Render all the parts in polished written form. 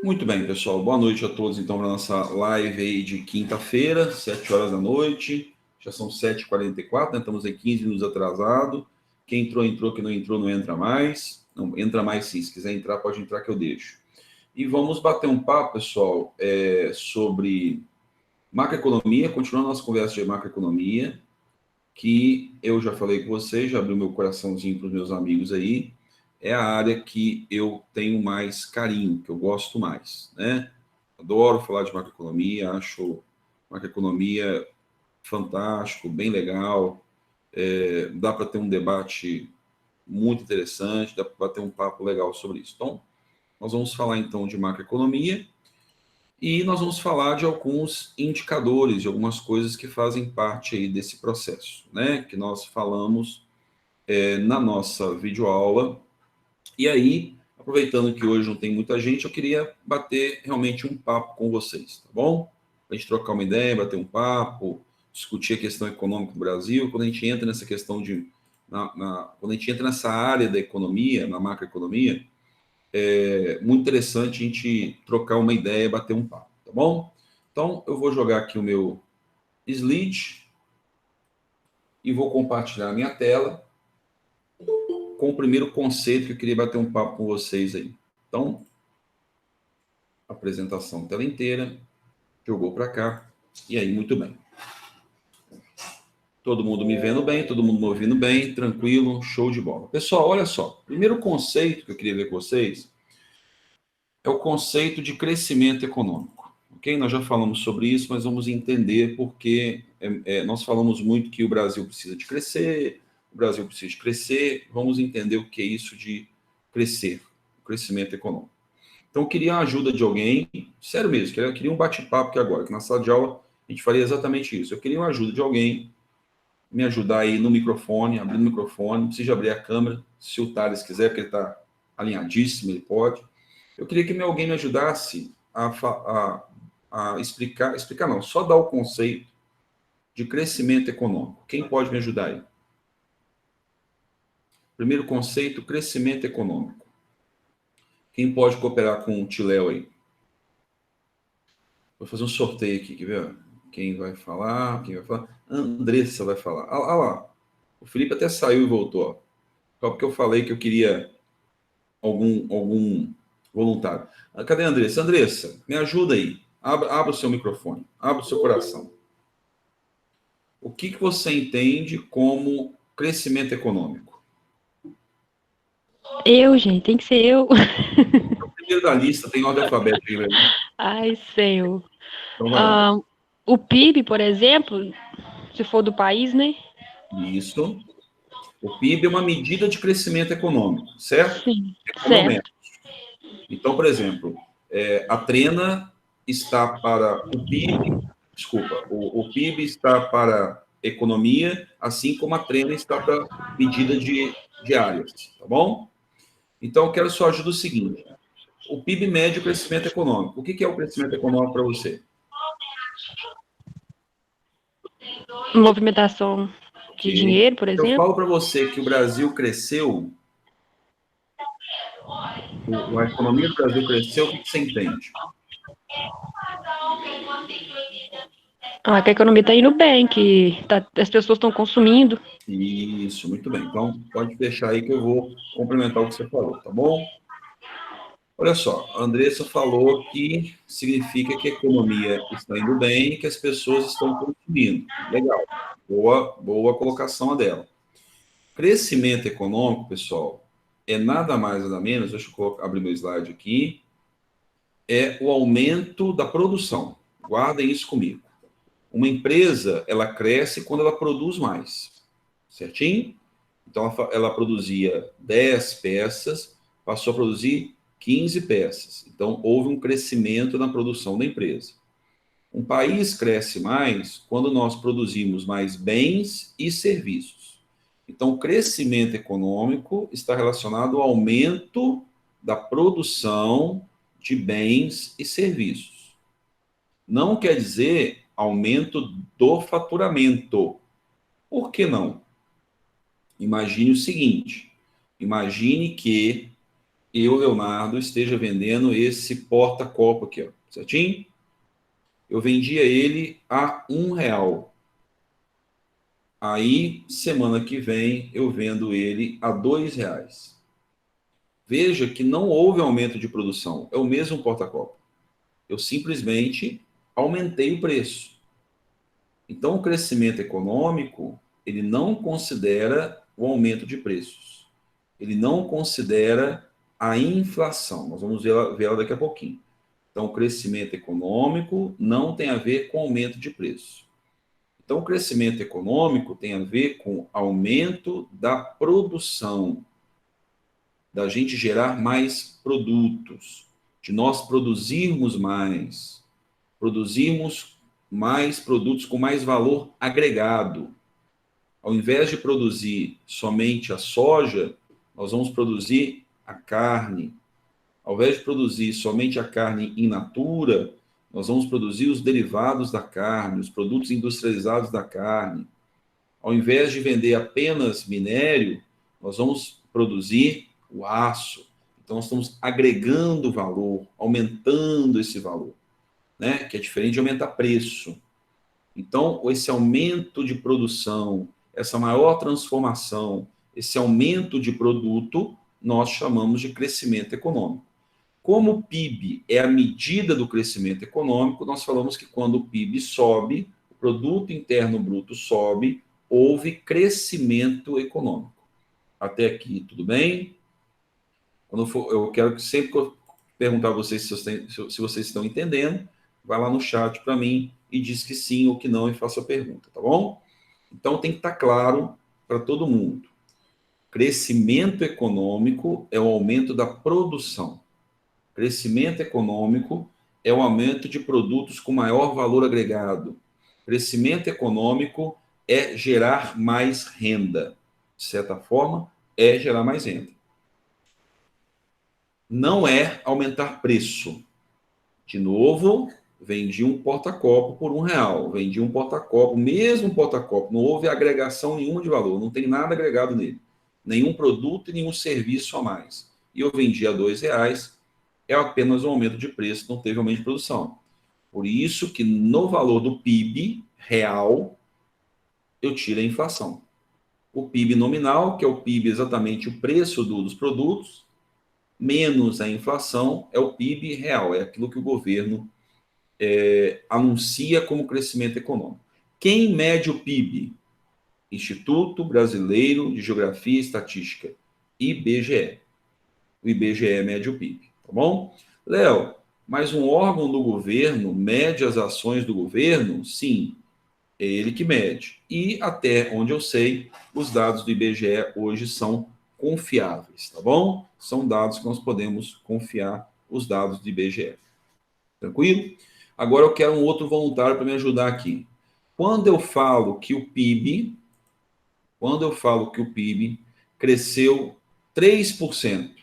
Muito bem, pessoal. Boa noite a todos, então, para a nossa live aí de quinta-feira, 7 horas da noite. Já são 7h44, né? Estamos aí 15 minutos atrasado. Quem entrou, quem não entrou, não entra mais. Não, entra mais sim. Se quiser entrar, pode entrar que eu deixo. E vamos bater um papo, pessoal, sobre macroeconomia, continuando a nossa conversa de macroeconomia, que eu já falei com vocês, já abri o meu coraçãozinho para os meus amigos aí. É a área que eu tenho mais carinho, que eu gosto mais, né? Adoro falar de macroeconomia, acho macroeconomia fantástico, bem legal, dá para ter um debate muito interessante, dá para ter um papo legal sobre isso. Então, nós vamos falar então de macroeconomia e nós vamos falar de alguns indicadores, de algumas coisas que fazem parte aí desse processo, né? Que nós falamos na nossa videoaula. E aí, aproveitando que hoje não tem muita gente, eu queria bater realmente um papo com vocês, tá bom? Para a gente trocar uma ideia, bater um papo, discutir a questão econômica do Brasil. Quando a gente entra nessa questão de. Quando a gente entra nessa área da economia, na macroeconomia, é muito interessante a gente trocar uma ideia, bater um papo, tá bom? Então, eu vou jogar aqui o meu slide e vou compartilhar a minha tela com o primeiro conceito que eu queria bater um papo com vocês aí. Então, apresentação tela inteira, jogou para cá, e aí, muito bem. Todo mundo me vendo bem, todo mundo me ouvindo bem, tranquilo, show de bola. Pessoal, olha só, primeiro conceito que eu queria ver com vocês é o conceito de crescimento econômico, ok? Nós já falamos sobre isso, mas vamos entender porque nós falamos muito que o Brasil precisa de crescer, o Brasil precisa de crescer, vamos entender o que é isso de crescer, crescimento econômico. Então, eu queria a ajuda de alguém, sério mesmo, eu queria um bate-papo aqui agora, que na sala de aula a gente faria exatamente isso. Eu queria a ajuda de alguém, me ajudar aí no microfone, abrir o microfone, não precisa abrir a câmera, se o Thales quiser, porque ele está alinhadíssimo, ele pode. Eu queria que alguém me ajudasse a explicar não, só dar o conceito de crescimento econômico. Quem pode me ajudar aí? Primeiro conceito, crescimento econômico. Quem pode cooperar com o Tiléo aí? Vou fazer um sorteio aqui, quer ver? Quem vai falar? Quem vai falar? Andressa vai falar. Ah lá, o Felipe até saiu e voltou. Só porque eu falei que eu queria algum voluntário. Cadê a Andressa? Andressa, me ajuda aí. Abra o seu microfone, abra o seu coração. O que você entende como crescimento econômico? Gente, tem que ser eu. O primeiro da lista tem ordem alfabética aí, né? Ai, Senhor. Então vai lá. O PIB, por exemplo, se for do país, né? Isso. O PIB é uma medida de crescimento econômico, certo? Sim, Econômetro. certo. Então, por exemplo, a Trena está para o PIB, desculpa, o PIB está para economia, assim como a Trena está para medida de diárias, tá bom? Então, eu quero só ajuda o seguinte: o PIB mede o crescimento econômico. O que é o crescimento econômico para você? Movimentação de Ok. dinheiro, por Eu exemplo. falo para você que o Brasil cresceu, a economia do Brasil cresceu, o que você entende? Que a economia está indo bem, que as pessoas estão consumindo. Isso, muito bem. Então, pode fechar aí que eu vou complementar o que você falou, tá bom? Olha só, a Andressa falou que significa que a economia está indo bem e que as pessoas estão consumindo. Legal. Boa colocação a dela. Crescimento econômico, pessoal, é nada mais nada menos, deixa eu abrir meu slide aqui, é o aumento da produção. Guardem isso comigo. Uma empresa, ela cresce quando ela produz mais, certinho? Então, ela produzia 10 peças, passou a produzir 15 peças. Então, houve um crescimento na produção da empresa. Um país cresce mais quando nós produzimos mais bens e serviços. Então, o crescimento econômico está relacionado ao aumento da produção de bens e serviços. Não quer dizer aumento do faturamento. Por que não? Imagine o seguinte: imagine que eu, Leonardo, esteja vendendo esse porta-copo aqui, ó, certinho? Eu vendia ele a R$ 1. Aí, semana que vem, eu vendo ele a R$ 2. Veja que não houve aumento de produção, é o mesmo porta-copo. Eu simplesmente aumentei o preço. Então, o crescimento econômico, ele não considera o aumento de preços. Ele não considera a inflação. Nós vamos ver ela daqui a pouquinho. Então, o crescimento econômico não tem a ver com aumento de preço. Então, o crescimento econômico tem a ver com aumento da produção, da gente gerar mais produtos, de nós produzirmos mais produtos com mais valor agregado. Ao invés de produzir somente a soja, nós vamos produzir a carne. Ao invés de produzir somente a carne in natura, nós vamos produzir os derivados da carne, os produtos industrializados da carne. Ao invés de vender apenas minério, nós vamos produzir o aço. Então, nós estamos agregando valor, aumentando esse valor, né? Que é diferente de aumentar preço. Então, esse aumento de produção, essa maior transformação, esse aumento de produto, nós chamamos de crescimento econômico. Como o PIB é a medida do crescimento econômico, nós falamos que quando o PIB sobe, o produto interno bruto sobe, houve crescimento econômico. Até aqui, tudo bem? Eu quero que sempre perguntar a vocês se vocês estão entendendo, vai lá no chat para mim e diz que sim ou que não e faça a pergunta, tá bom? Então tem que estar claro para todo mundo. Crescimento econômico é o aumento da produção. Crescimento econômico é o aumento de produtos com maior valor agregado. Crescimento econômico é gerar mais renda. De certa forma, é gerar mais renda. Não é aumentar preço. De novo, vendi um porta-copo por R$ 1. Vendi um porta-copo, mesmo porta-copo. Não houve agregação nenhuma de valor. Não tem nada agregado nele. Nenhum produto e nenhum serviço a mais. E eu vendi a R$ 2. É apenas um aumento de preço, não teve aumento de produção. Por isso que no valor do PIB real, eu tiro a inflação. O PIB nominal, que é o PIB exatamente o preço dos produtos, menos a inflação, é o PIB real, é aquilo que o governo anuncia como crescimento econômico. Quem mede o PIB? Instituto Brasileiro de Geografia e Estatística, IBGE. O IBGE mede o PIB. Tá bom? Léo, mas um órgão do governo mede as ações do governo? Sim, é ele que mede. E até onde eu sei, os dados do IBGE hoje são confiáveis, tá bom? São dados que nós podemos confiar, os dados do IBGE. Tranquilo? Agora eu quero um outro voluntário para me ajudar aqui. Quando eu falo que o PIB cresceu 3%,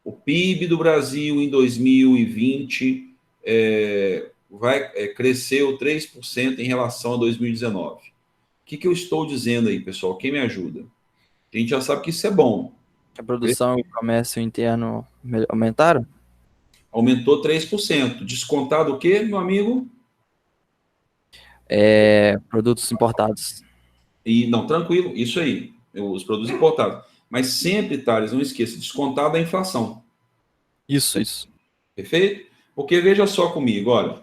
o PIB do Brasil em 2020 cresceu 3% em relação a 2019. O que eu estou dizendo aí, pessoal? Quem me ajuda? A gente já sabe que isso é bom. A produção e o comércio interno aumentaram? Aumentou 3%. Descontado o quê, meu amigo? Produtos importados. Não, tranquilo, isso aí. Os produtos importados. Mas sempre, Thales, não esqueça, descontado a inflação. Isso. Perfeito? Porque veja só comigo, olha.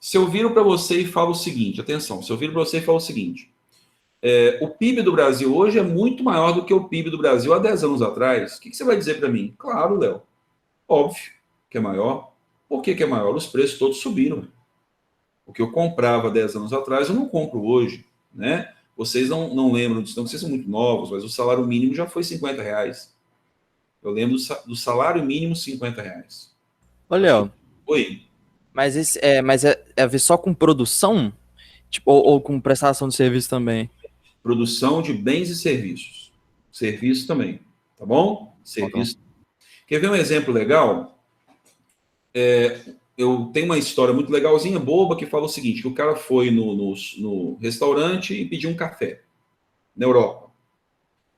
Se eu viro para você e falo o seguinte, atenção, se eu viro para você e falo o seguinte, o PIB do Brasil hoje é muito maior do que o PIB do Brasil há 10 anos atrás. O que você vai dizer para mim? Claro, Léo. Óbvio que é maior. Por que é maior? Os preços todos subiram. O que eu comprava 10 anos atrás, eu não compro hoje, né? Vocês não lembram disso, não, vocês são muito novos, mas o salário mínimo já foi R$ 50. Eu lembro do salário mínimo R$ 50. Olha, Oi. mas é a ver só com produção? Tipo, ou com prestação de serviço também? Produção de bens e serviços. Serviço também, tá bom? Serviço. Quer ver um exemplo legal? Eu tenho uma história muito legalzinha, boba, que fala o seguinte, que o cara foi no restaurante e pediu um café, na Europa.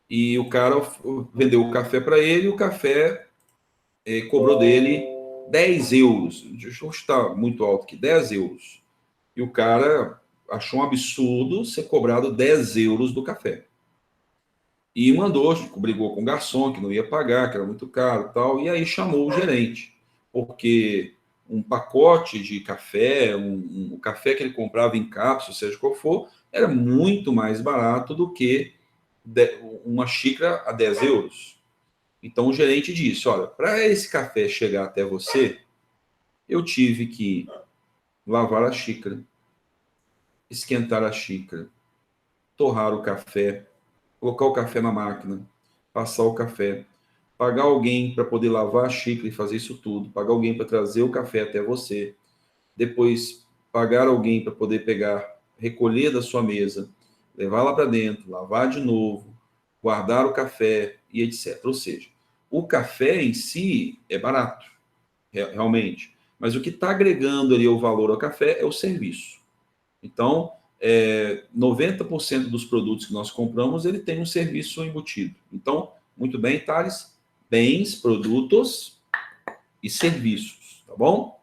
E o cara vendeu o café para ele, e o café cobrou dele 10 euros. Deixa eu chutar muito alto aqui, 10 euros. E o cara achou um absurdo ser cobrado 10 euros do café. E mandou, brigou com o garçom, que não ia pagar, que era muito caro e tal, e aí chamou o gerente, porque um pacote de café, o café que ele comprava em cápsula, seja qual for, era muito mais barato do que uma xícara a 10 euros. Então o gerente disse, olha, para esse café chegar até você, eu tive que lavar a xícara, esquentar a xícara, torrar o café, colocar o café na máquina, passar o café, pagar alguém para poder lavar a xícara e fazer isso tudo, pagar alguém para trazer o café até você, depois pagar alguém para poder pegar, recolher da sua mesa, levar lá para dentro, lavar de novo, guardar o café e etc. Ou seja, o café em si é barato, realmente, mas o que está agregando ali o valor ao café é o serviço. Então, 90% dos produtos que nós compramos, ele tem um serviço embutido. Então, muito bem, Thales, bens, produtos e serviços, tá bom?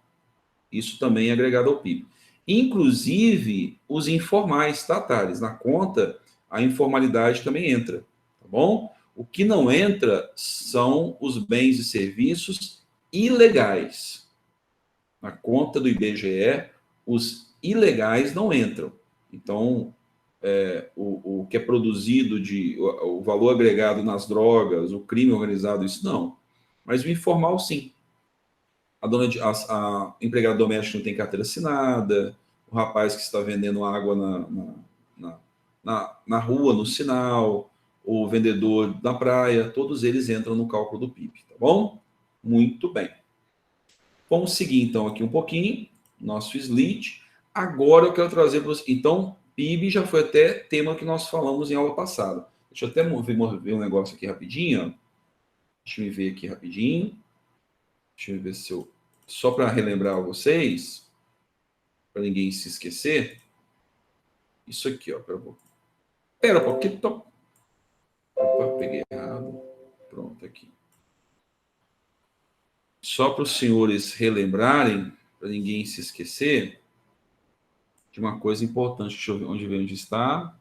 Isso também é agregado ao PIB. Inclusive, os informais, tá, Thales? Na conta, a informalidade também entra, tá bom? O que não entra são os bens e serviços ilegais. Na conta do IBGE, os ilegais não entram. Então, o que é produzido, o valor agregado nas drogas, o crime organizado, isso não. Mas o informal, sim. A empregada doméstica não tem carteira assinada, o rapaz que está vendendo água na rua, no sinal, o vendedor na praia, todos eles entram no cálculo do PIB, tá bom? Muito bem. Vamos seguir, então, aqui um pouquinho, nosso slide. Agora eu quero trazer para vocês. Então, PIB já foi até tema que nós falamos em aula passada. Deixa eu até mover um negócio aqui rapidinho. Ó. Deixa eu ver aqui rapidinho. Deixa eu ver se eu... Só para relembrar vocês, para ninguém se esquecer. Isso aqui, ó. Pera, porque... Opa, peguei errado. Pronto, aqui. Só para os senhores relembrarem, para ninguém se esquecer, de uma coisa importante. Deixa eu ver onde está.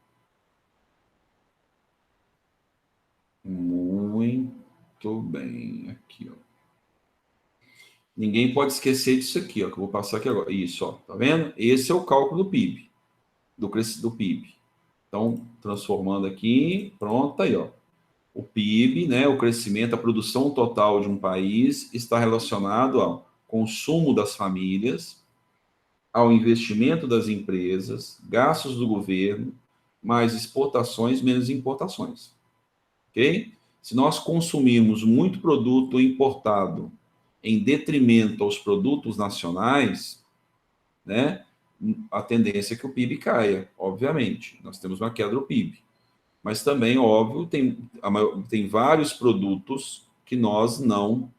Muito bem. Aqui, ó. Ninguém pode esquecer disso aqui, ó, que eu vou passar aqui agora. Isso, ó. Tá vendo? Esse é o cálculo do PIB. Do PIB. Então, transformando aqui, pronto, aí, ó. O PIB, né, o crescimento, a produção total de um país está relacionado ao consumo das famílias, ao investimento das empresas, gastos do governo, mais exportações, menos importações. Ok? Se nós consumirmos muito produto importado em detrimento aos produtos nacionais, né, a tendência é que o PIB caia, obviamente. Nós temos uma queda do PIB. Mas também, óbvio, tem vários produtos que nós não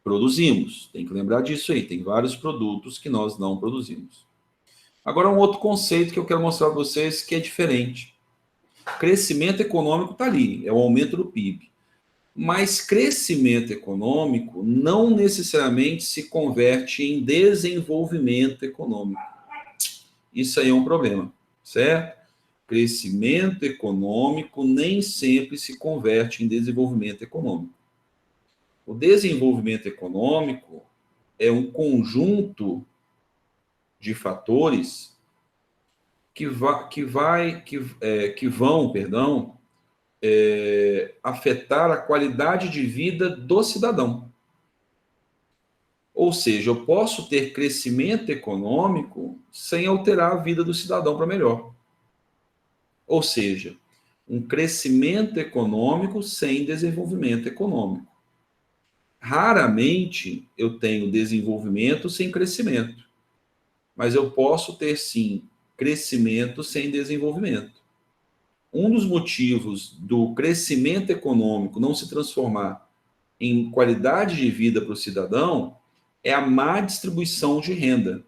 produzimos. Tem que lembrar disso aí. Tem vários produtos que nós não produzimos. Agora, um outro conceito que eu quero mostrar para vocês que é diferente. Crescimento econômico está ali, é o aumento do PIB. Mas crescimento econômico não necessariamente se converte em desenvolvimento econômico. Isso aí é um problema, certo? Crescimento econômico nem sempre se converte em desenvolvimento econômico. O desenvolvimento econômico é um conjunto de fatores que vão, afetar a qualidade de vida do cidadão. Ou seja, eu posso ter crescimento econômico sem alterar a vida do cidadão para melhor. Ou seja, um crescimento econômico sem desenvolvimento econômico. Raramente eu tenho desenvolvimento sem crescimento, mas eu posso ter, sim, crescimento sem desenvolvimento. Um dos motivos do crescimento econômico não se transformar em qualidade de vida para o cidadão é a má distribuição de renda.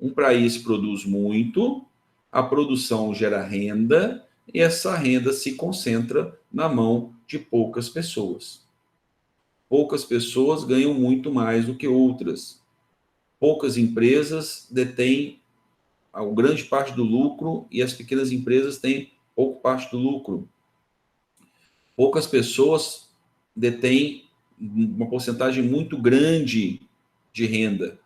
Um país produz muito, a produção gera renda, e essa renda se concentra na mão de poucas pessoas. poucas pessoas ganham muito mais do que outras. Poucas empresas detêm a grande parte do lucro e as pequenas empresas têm pouca parte do lucro. Poucas pessoas detêm uma porcentagem muito grande de renda.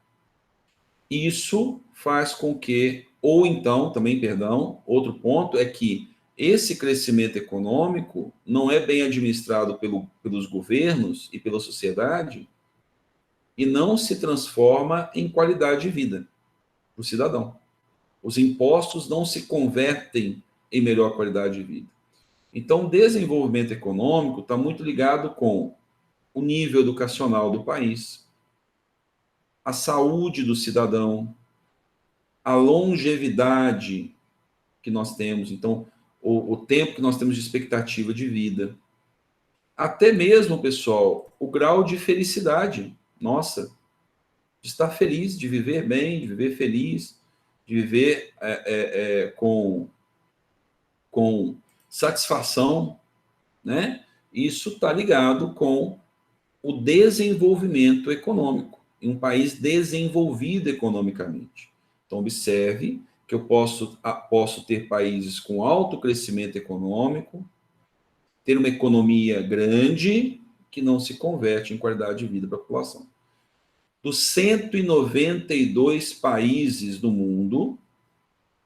Isso faz com que, ou então, também, perdão, outro ponto é que esse crescimento econômico não é bem administrado pelos governos e pela sociedade e não se transforma em qualidade de vida para o cidadão. Os impostos não se convertem em melhor qualidade de vida. Então, o desenvolvimento econômico está muito ligado com o nível educacional do país, a saúde do cidadão, a longevidade que nós temos, então, o tempo que nós temos de expectativa de vida. Até mesmo, pessoal, o grau de felicidade, nossa, de estar feliz, de viver bem, de viver feliz, de viver com satisfação, né? Isso está ligado com o desenvolvimento econômico, em um país desenvolvido economicamente. Então, observe que eu posso ter países com alto crescimento econômico, ter uma economia grande que não se converte em qualidade de vida para a população. Dos 192 países do mundo,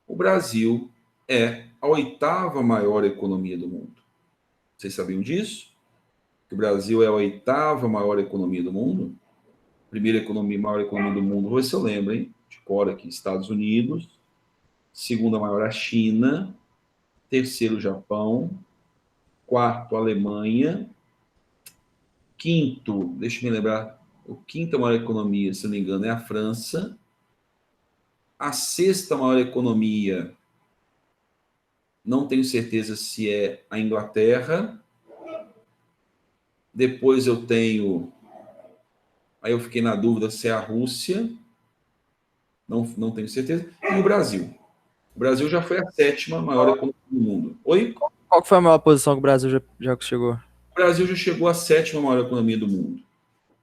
o Brasil é a 8ª maior economia do mundo. Vocês sabiam disso? Que o Brasil é a 8ª maior economia do mundo? Primeira maior economia do mundo, vou ver se eu lembro, hein? De cor aqui, Estados Unidos. Segunda maior, a China. Terceiro, Japão. Quarto, Alemanha. Quinto, deixa eu me lembrar, a quinta maior economia, se não me engano, é a França. A 6ª maior economia, não tenho certeza se é a Inglaterra. Depois eu tenho, aí eu fiquei na dúvida se é a Rússia, não tenho certeza, e o Brasil. O Brasil já foi a 7ª maior economia do mundo. Oi? Qual que foi a maior posição que o Brasil já chegou? O Brasil já chegou à 7ª maior economia do mundo.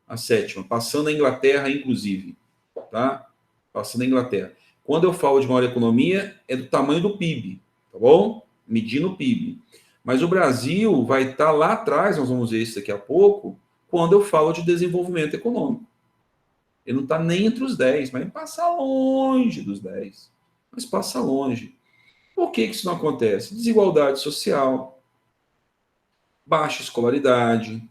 A 7ª, passando a Inglaterra, inclusive. Tá? Passando a Inglaterra. Quando eu falo de maior economia, é do tamanho do PIB, tá bom? Medindo o PIB. Mas o Brasil vai estar lá atrás, nós vamos ver isso daqui a pouco, quando eu falo de desenvolvimento econômico. Ele não está nem entre os 10, mas passa longe dos 10. Mas passa longe. Por que isso não acontece? Desigualdade social, baixa escolaridade,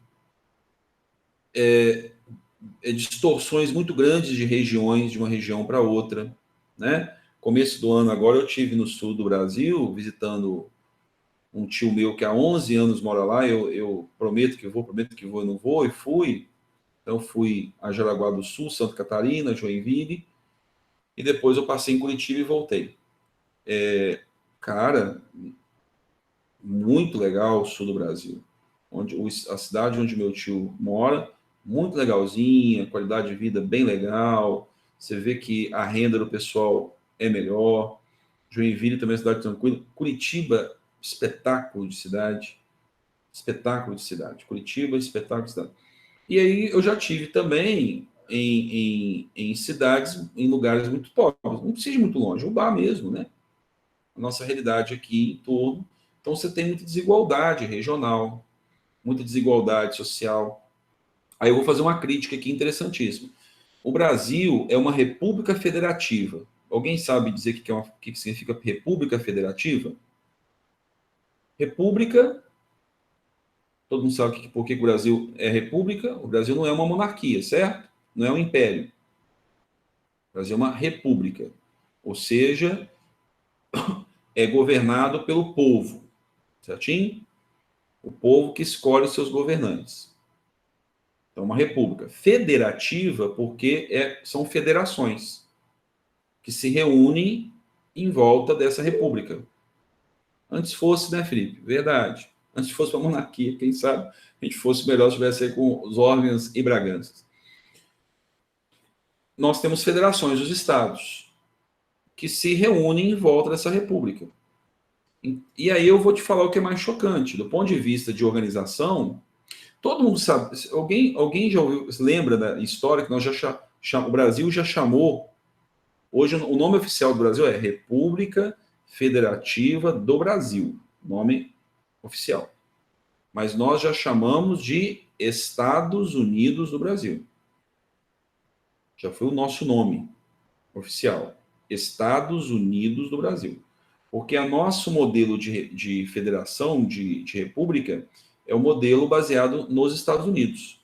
distorções muito grandes de regiões, de uma região para outra, né? Começo do ano agora eu tive no sul do Brasil, visitando um tio meu que há 11 anos mora lá, eu prometo que vou, eu não vou, e fui. Então fui a Jaraguá do Sul, Santa Catarina, Joinville, e depois eu passei em Curitiba e voltei. Cara, muito legal o sul do Brasil. A cidade onde meu tio mora, muito legalzinha, qualidade de vida bem legal. Você vê que a renda do pessoal é melhor. Joinville também é uma cidade tranquila. Curitiba, espetáculo de cidade. Espetáculo de cidade. Curitiba, espetáculo de cidade. E aí eu já tive também em cidades, em lugares muito pobres. Não precisa ir muito longe, Ubá mesmo, né? A nossa realidade aqui em torno. Então você tem muita desigualdade regional, muita desigualdade social. Aí eu vou fazer uma crítica aqui interessantíssima. O Brasil é uma república federativa. Alguém sabe dizer o que significa república federativa? República, todo mundo sabe por que o Brasil é república. O Brasil não é uma monarquia, certo? Não é um império. O Brasil é uma república. Ou seja, é governado pelo povo, certinho? O povo que escolhe os seus governantes. Então, uma república federativa, porque são federações que se reúnem em volta dessa república. Antes fosse, né, Felipe? Verdade. Antes fosse uma monarquia, quem sabe a gente fosse melhor se tivesse aí com os órgãos e Braganças. Nós temos federações dos estados que se reúnem em volta dessa república. E aí eu vou te falar o que é mais chocante. Do ponto de vista de organização, Todo mundo sabe. Alguém já ouviu, lembra da história que nós o Brasil já chamou. Hoje o nome oficial do Brasil é República Federativa do Brasil. Nome oficial. Mas nós já chamamos de Estados Unidos do Brasil. Já foi o nosso nome oficial. Estados Unidos do Brasil. Porque o nosso modelo de federação, de república, é o modelo baseado nos Estados Unidos.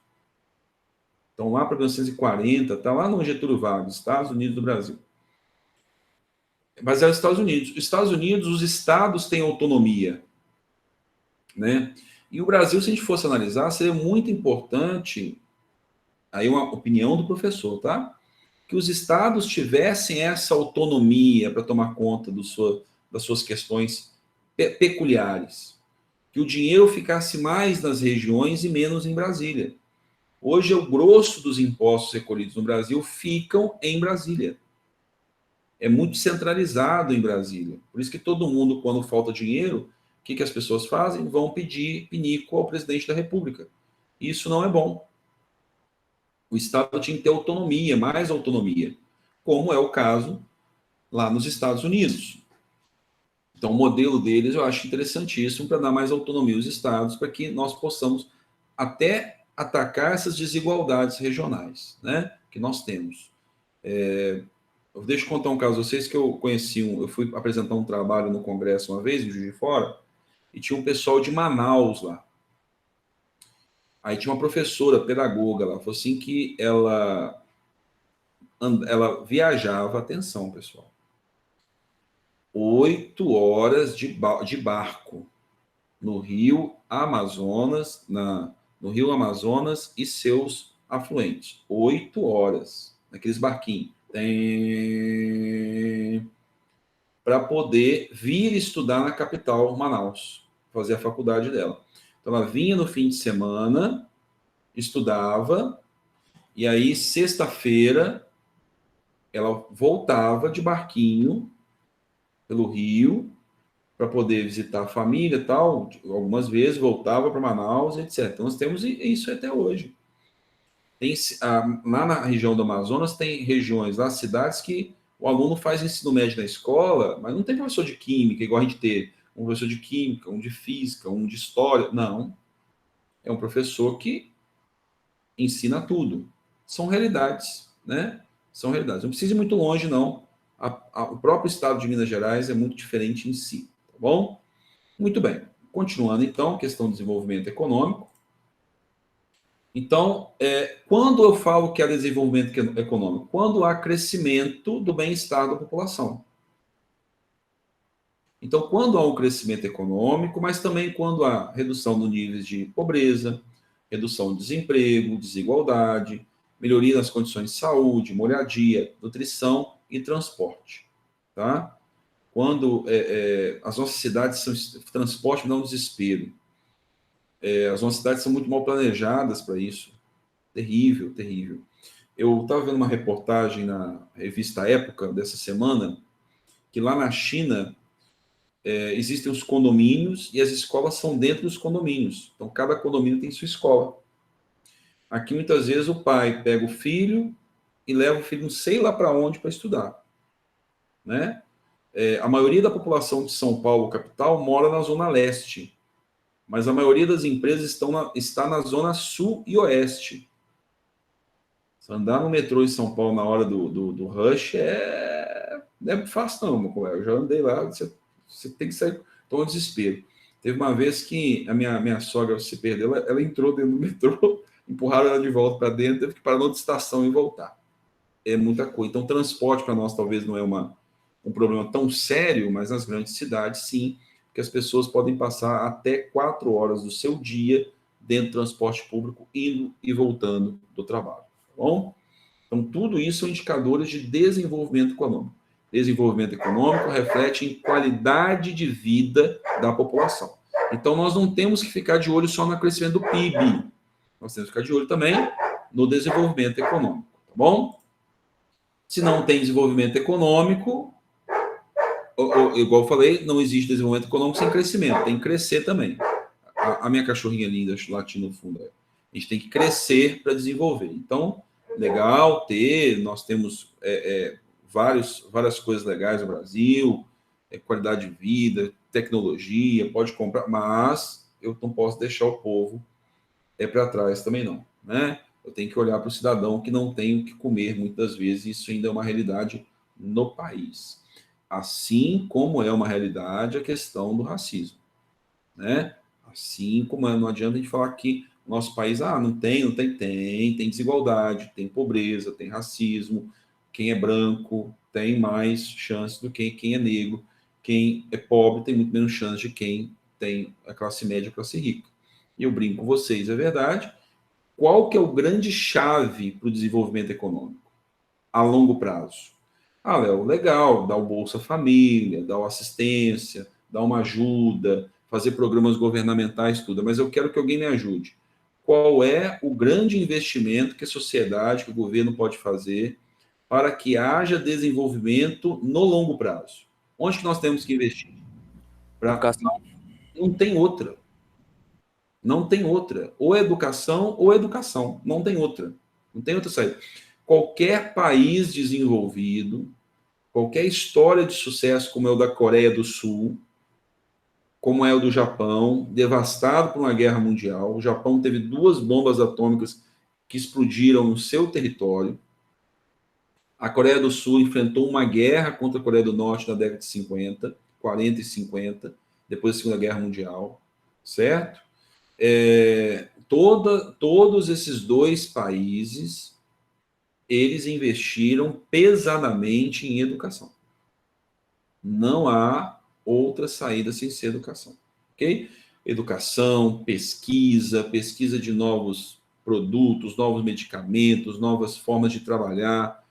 Então, lá para 1940, está lá no Getúlio Vargas, Estados Unidos do Brasil. É baseado nos Estados Unidos. Os Estados Unidos, os estados têm autonomia, né? E o Brasil, se a gente fosse analisar, seria muito importante, aí uma opinião do professor, tá? Que os estados tivessem essa autonomia para tomar conta das suas questões peculiares. Que o dinheiro ficasse mais nas regiões e menos em Brasília. Hoje, o grosso dos impostos recolhidos no Brasil ficam em Brasília. É muito centralizado em Brasília. Por isso que todo mundo, quando falta dinheiro, o que as pessoas fazem? Vão pedir pinico ao presidente da República. Isso não é bom. O Estado tinha que ter autonomia, mais autonomia, como é o caso lá nos Estados Unidos. Então, o modelo deles eu acho interessantíssimo para dar mais autonomia aos estados, para que nós possamos até atacar essas desigualdades regionais, né, que nós temos. Deixa eu contar um caso a vocês que eu conheci. Eu fui apresentar um trabalho no Congresso uma vez, em Juiz de Fora, e tinha um pessoal de Manaus lá. Aí tinha uma professora, pedagoga lá, falou assim que ela viajava, atenção, pessoal, 8 horas de barco no Rio Amazonas, no Rio Amazonas e seus afluentes. 8 horas, naqueles barquinhos. Para poder vir estudar na capital, Manaus, fazer a faculdade dela. Então, ela vinha no fim de semana, estudava, e aí, sexta-feira, ela voltava de barquinho pelo Rio, para poder visitar a família e tal, algumas vezes voltava para Manaus, etc. Então, nós temos isso até hoje. Lá na região do Amazonas, tem regiões, lá cidades que o aluno faz ensino médio na escola, mas não tem professor de química, igual a gente ter um professor de química, um de física, um de história. Não. É um professor que ensina tudo. São realidades, né? São realidades. Não precisa ir muito longe, não. O próprio estado de Minas Gerais é muito diferente em si, tá bom? Muito bem. Continuando, então, questão de desenvolvimento econômico. Então, quando eu falo que há desenvolvimento econômico? Quando há crescimento do bem-estar da população. Então, quando há um crescimento econômico, mas também quando há redução do nível de pobreza, redução do desemprego, desigualdade, melhoria das condições de saúde, moradia, nutrição e transporte. Tá? Quando as nossas cidades são... Transporte me dá um desespero. As nossas cidades são muito mal planejadas para isso. Terrível, terrível. Eu estava vendo uma reportagem na revista Época dessa semana, que lá na China existem os condomínios e as escolas são dentro dos condomínios. Então, cada condomínio tem sua escola. Aqui, muitas vezes, o pai pega o filho e leva o filho não sei lá para onde para estudar. Né? A maioria da população de São Paulo, capital, mora na Zona Leste. Mas a maioria das empresas está na Zona Sul e Oeste. Se andar no metrô em São Paulo na hora do rush não é fácil, não, meu colega. Eu já andei lá, você tem que sair com um desespero. Teve uma vez que a minha sogra se perdeu, ela entrou dentro do metrô, empurraram ela de volta para dentro, teve que parar na outra estação e voltar. É muita coisa. Então, transporte para nós talvez não é um problema tão sério, mas nas grandes cidades, sim, que as pessoas podem passar até 4 horas do seu dia dentro do transporte público, indo e voltando do trabalho. Tá bom? Então, tudo isso são indicadores de desenvolvimento econômico. Desenvolvimento econômico reflete em qualidade de vida da população. Então, nós não temos que ficar de olho só no crescimento do PIB. Nós temos que ficar de olho também no desenvolvimento econômico. Tá bom? Se não tem desenvolvimento econômico, igual eu falei, não existe desenvolvimento econômico sem crescimento. Tem que crescer também. A minha cachorrinha linda latindo no fundo. A gente tem que crescer para desenvolver. Então, legal nós temos várias coisas legais no Brasil, qualidade de vida, tecnologia, pode comprar, mas eu não posso deixar o povo para trás também não, né? Eu tenho que olhar para o cidadão que não tem o que comer muitas vezes, isso ainda é uma realidade no país. Assim como é uma realidade a questão do racismo, né? Assim como não adianta a gente falar que o nosso país, não tem desigualdade, tem pobreza, tem racismo, quem é branco tem mais chance do que quem é negro, quem é pobre tem muito menos chance de quem tem a classe média, a classe rica. E eu brinco com vocês, é verdade. Qual que é o grande chave para o desenvolvimento econômico a longo prazo? Léo, legal, dar o Bolsa Família, dar uma assistência, dar uma ajuda, fazer programas governamentais, tudo, mas eu quero que alguém me ajude. Qual é o grande investimento que a sociedade, que o governo pode fazer para que haja desenvolvimento no longo prazo? Onde que nós temos que investir? Educação. Não tem outra. Não tem outra. Ou educação ou educação. Não tem outra. Não tem outra saída. Qualquer país desenvolvido, qualquer história de sucesso, como é o da Coreia do Sul, como é o do Japão, devastado por uma guerra mundial. O Japão teve 2 bombas atômicas que explodiram no seu território. A Coreia do Sul enfrentou uma guerra contra a Coreia do Norte na década de 50, 40 e 50, depois da Segunda Guerra Mundial, certo? Todos esses 2 países, eles investiram pesadamente em educação. Não há outra saída sem ser educação, ok? Educação, pesquisa de novos produtos, novos medicamentos, novas formas de trabalhar,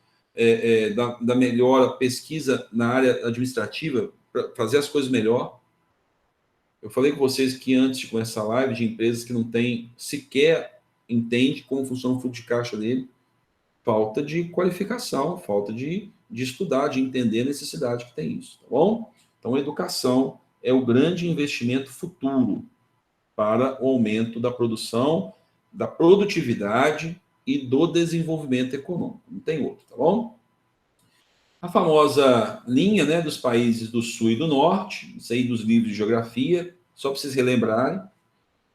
da melhora, pesquisa na área administrativa, para fazer as coisas melhor. Eu falei com vocês que antes de começar a live, de empresas que não tem, sequer entende como funciona o fluxo de caixa dele, falta de qualificação, falta de estudar, de entender a necessidade que tem isso, tá bom? Então, a educação é o grande investimento futuro para o aumento da produção, da produtividade e do desenvolvimento econômico. Não tem outro, tá bom? A famosa linha, né, dos países do Sul e do Norte, isso aí dos livros de geografia, só para vocês relembrarem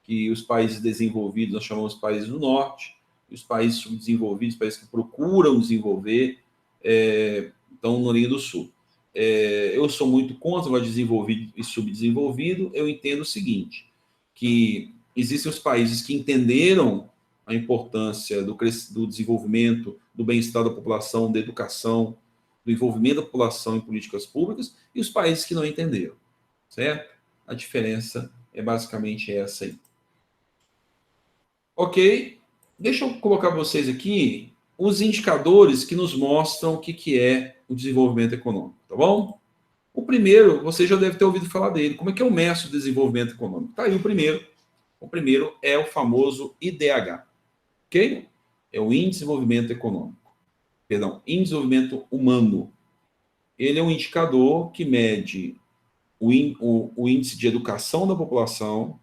que os países desenvolvidos nós chamamos de países do Norte, e os países subdesenvolvidos, países que procuram desenvolver, estão na linha do Sul. Eu sou muito contra o desenvolvido e subdesenvolvido. Eu entendo o seguinte, que existem os países que entenderam a importância do desenvolvimento, do bem-estar da população, da educação, do envolvimento da população em políticas públicas, e os países que não entenderam, certo? A diferença é basicamente essa aí. Ok, deixa eu colocar para vocês aqui os indicadores que nos mostram o que é o desenvolvimento econômico, tá bom? O primeiro, você já deve ter ouvido falar dele. Como é que eu meço o desenvolvimento econômico? Tá aí o primeiro. O primeiro é o famoso IDH, ok? É o Índice de Desenvolvimento Econômico. Perdão, Índice de Desenvolvimento Humano. Ele é um indicador que mede o índice de educação da população,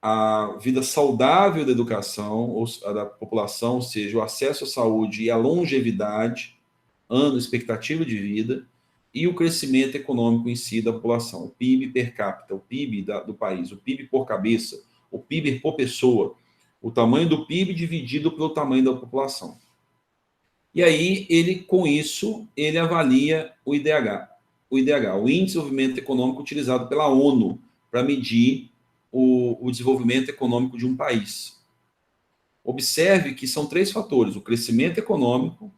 a vida saudável da educação, ou da população, ou seja, o acesso à saúde e a longevidade, ano, expectativa de vida, e o crescimento econômico em si da população, o PIB per capita, o PIB do país, o PIB por cabeça, o PIB por pessoa, o tamanho do PIB dividido pelo tamanho da população. E aí, com isso, ele avalia o IDH. O IDH, o Índice de Desenvolvimento Econômico utilizado pela ONU para medir o desenvolvimento econômico de um país. Observe que são 3 fatores: o crescimento econômico,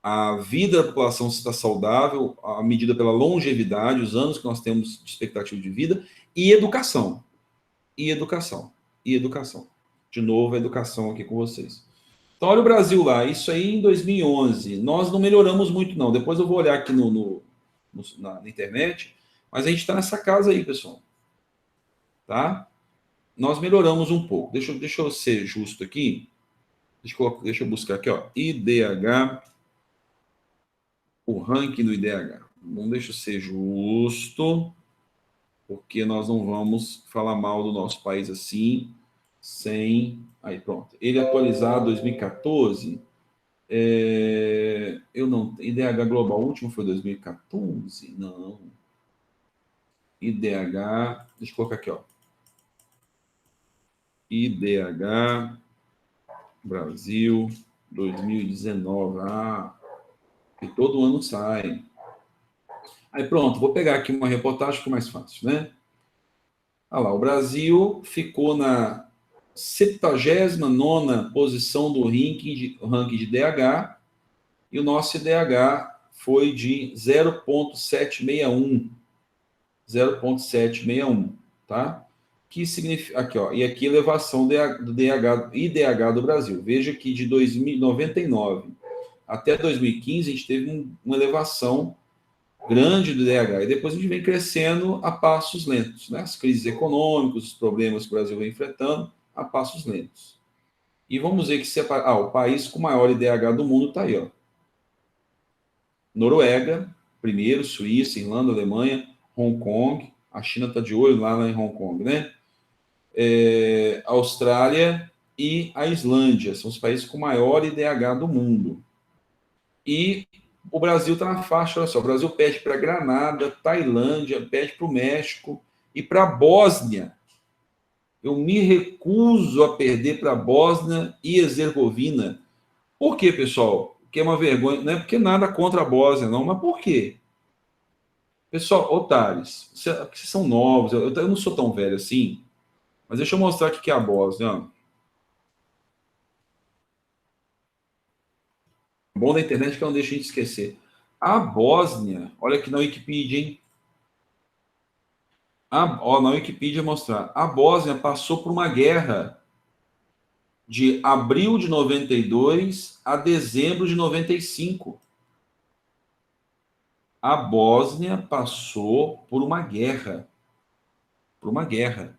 a vida da população se está saudável, a medida pela longevidade, os anos que nós temos de expectativa de vida, e educação. E educação. E educação. De novo, a educação aqui com vocês. Então, olha o Brasil lá, isso aí em 2011. Nós não melhoramos muito, não. Depois eu vou olhar aqui na internet, mas a gente está nessa casa aí, pessoal. Tá? Nós melhoramos um pouco. Deixa eu ser justo aqui. Deixa eu buscar aqui, ó. IDH, o ranking do IDH. Não deixa eu ser justo, porque nós não vamos falar mal do nosso país assim. 100, aí pronto. Ele atualizado 2014, eu não, IDH global, o último foi 2014? Não. IDH, deixa eu colocar aqui, ó. IDH Brasil 2019. E todo ano sai. Aí pronto, vou pegar aqui uma reportagem que é mais fácil, né? Olha lá, o Brasil ficou na 79ª posição do ranking de DH, e o nosso IDH foi de 0,761. 0,761, tá? Que significa, aqui, ó, e aqui elevação do IDH do Brasil. Veja que de 1999 até 2015 a gente teve uma elevação grande do IDH, e depois a gente vem crescendo a passos lentos, né? As crises econômicas, os problemas que o Brasil vem enfrentando, a passos lentos. E vamos ver que o país com maior IDH do mundo está aí, ó. Noruega, primeiro, Suíça, Irlanda, Alemanha, Hong Kong, a China está de olho lá em Hong Kong, né? Austrália e a Islândia são os países com maior IDH do mundo. E o Brasil está na faixa, olha só, o Brasil pede para Granada, Tailândia, pede para o México e para a Bósnia. Eu me recuso a perder para a Bósnia e Herzegovina. Por quê, pessoal? Porque é uma vergonha, não é porque nada contra a Bósnia, não, mas por quê? Pessoal, otários, vocês são novos, eu não sou tão velho assim, mas deixa eu mostrar aqui que é a Bósnia. Ó. O bom da internet é que eu não deixo a gente esquecer. A Bósnia, olha aqui na Wikipedia, hein? Na Wikipedia mostrar, a Bósnia passou por uma guerra de abril de 92 a dezembro de 95. A Bósnia passou por uma guerra. Por uma guerra.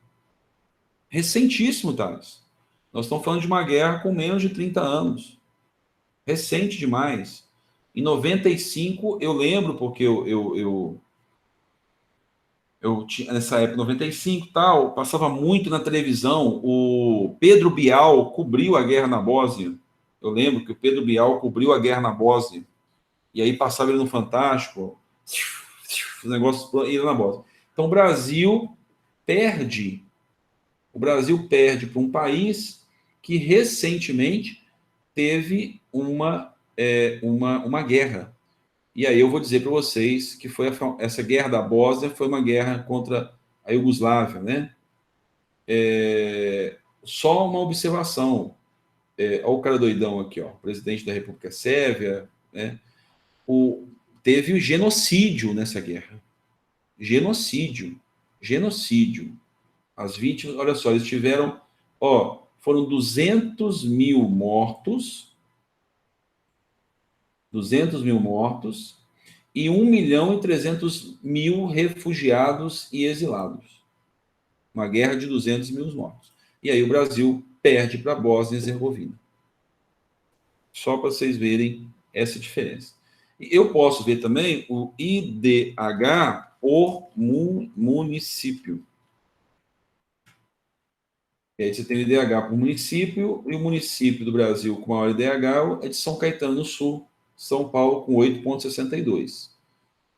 Recentíssimo, Thales. Nós estamos falando de uma guerra com menos de 30 anos. Recente demais. Em 95, eu lembro, porque eu tinha, nessa época, 95 tal, passava muito na televisão, o Pedro Bial cobriu a guerra na Bósnia. Eu lembro que o Pedro Bial cobriu a guerra na Bósnia. E aí passava ele no Fantástico, os negócios ia na Bósnia. Então o Brasil perde para um país que recentemente teve uma guerra. E aí eu vou dizer para vocês que essa guerra da Bósnia foi uma guerra contra a Iugoslávia, né? Só uma observação. Olha o cara doidão aqui, ó, presidente da República Sérvia, né? Teve o genocídio nessa guerra. Genocídio. As vítimas, olha só, eles tiveram, foram 200 mil mortos, e 1.300.000 refugiados e exilados. Uma guerra de 200 mil mortos. E aí o Brasil perde para a Bósnia e Herzegovina. Só para vocês verem essa diferença. Eu posso ver também o IDH por município. E aí você tem o IDH por município, e o município do Brasil com maior IDH é de São Caetano do Sul, São Paulo com 8,62.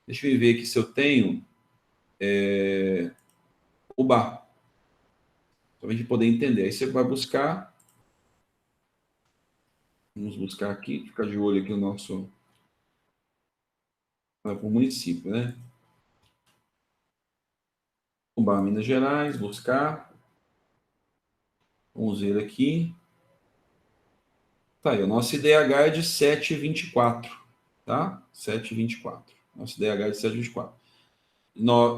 Deixa eu ver aqui se eu tenho o bar. Para a gente poder entender. Aí você vai buscar. Vamos buscar aqui, ficar de olho aqui no nosso. Vai para o município, né? O bar Minas Gerais, buscar. Vamos ver aqui. Tá aí, o nosso IDH é de 7,24, tá? 7,24. Nosso IDH é de 7,24.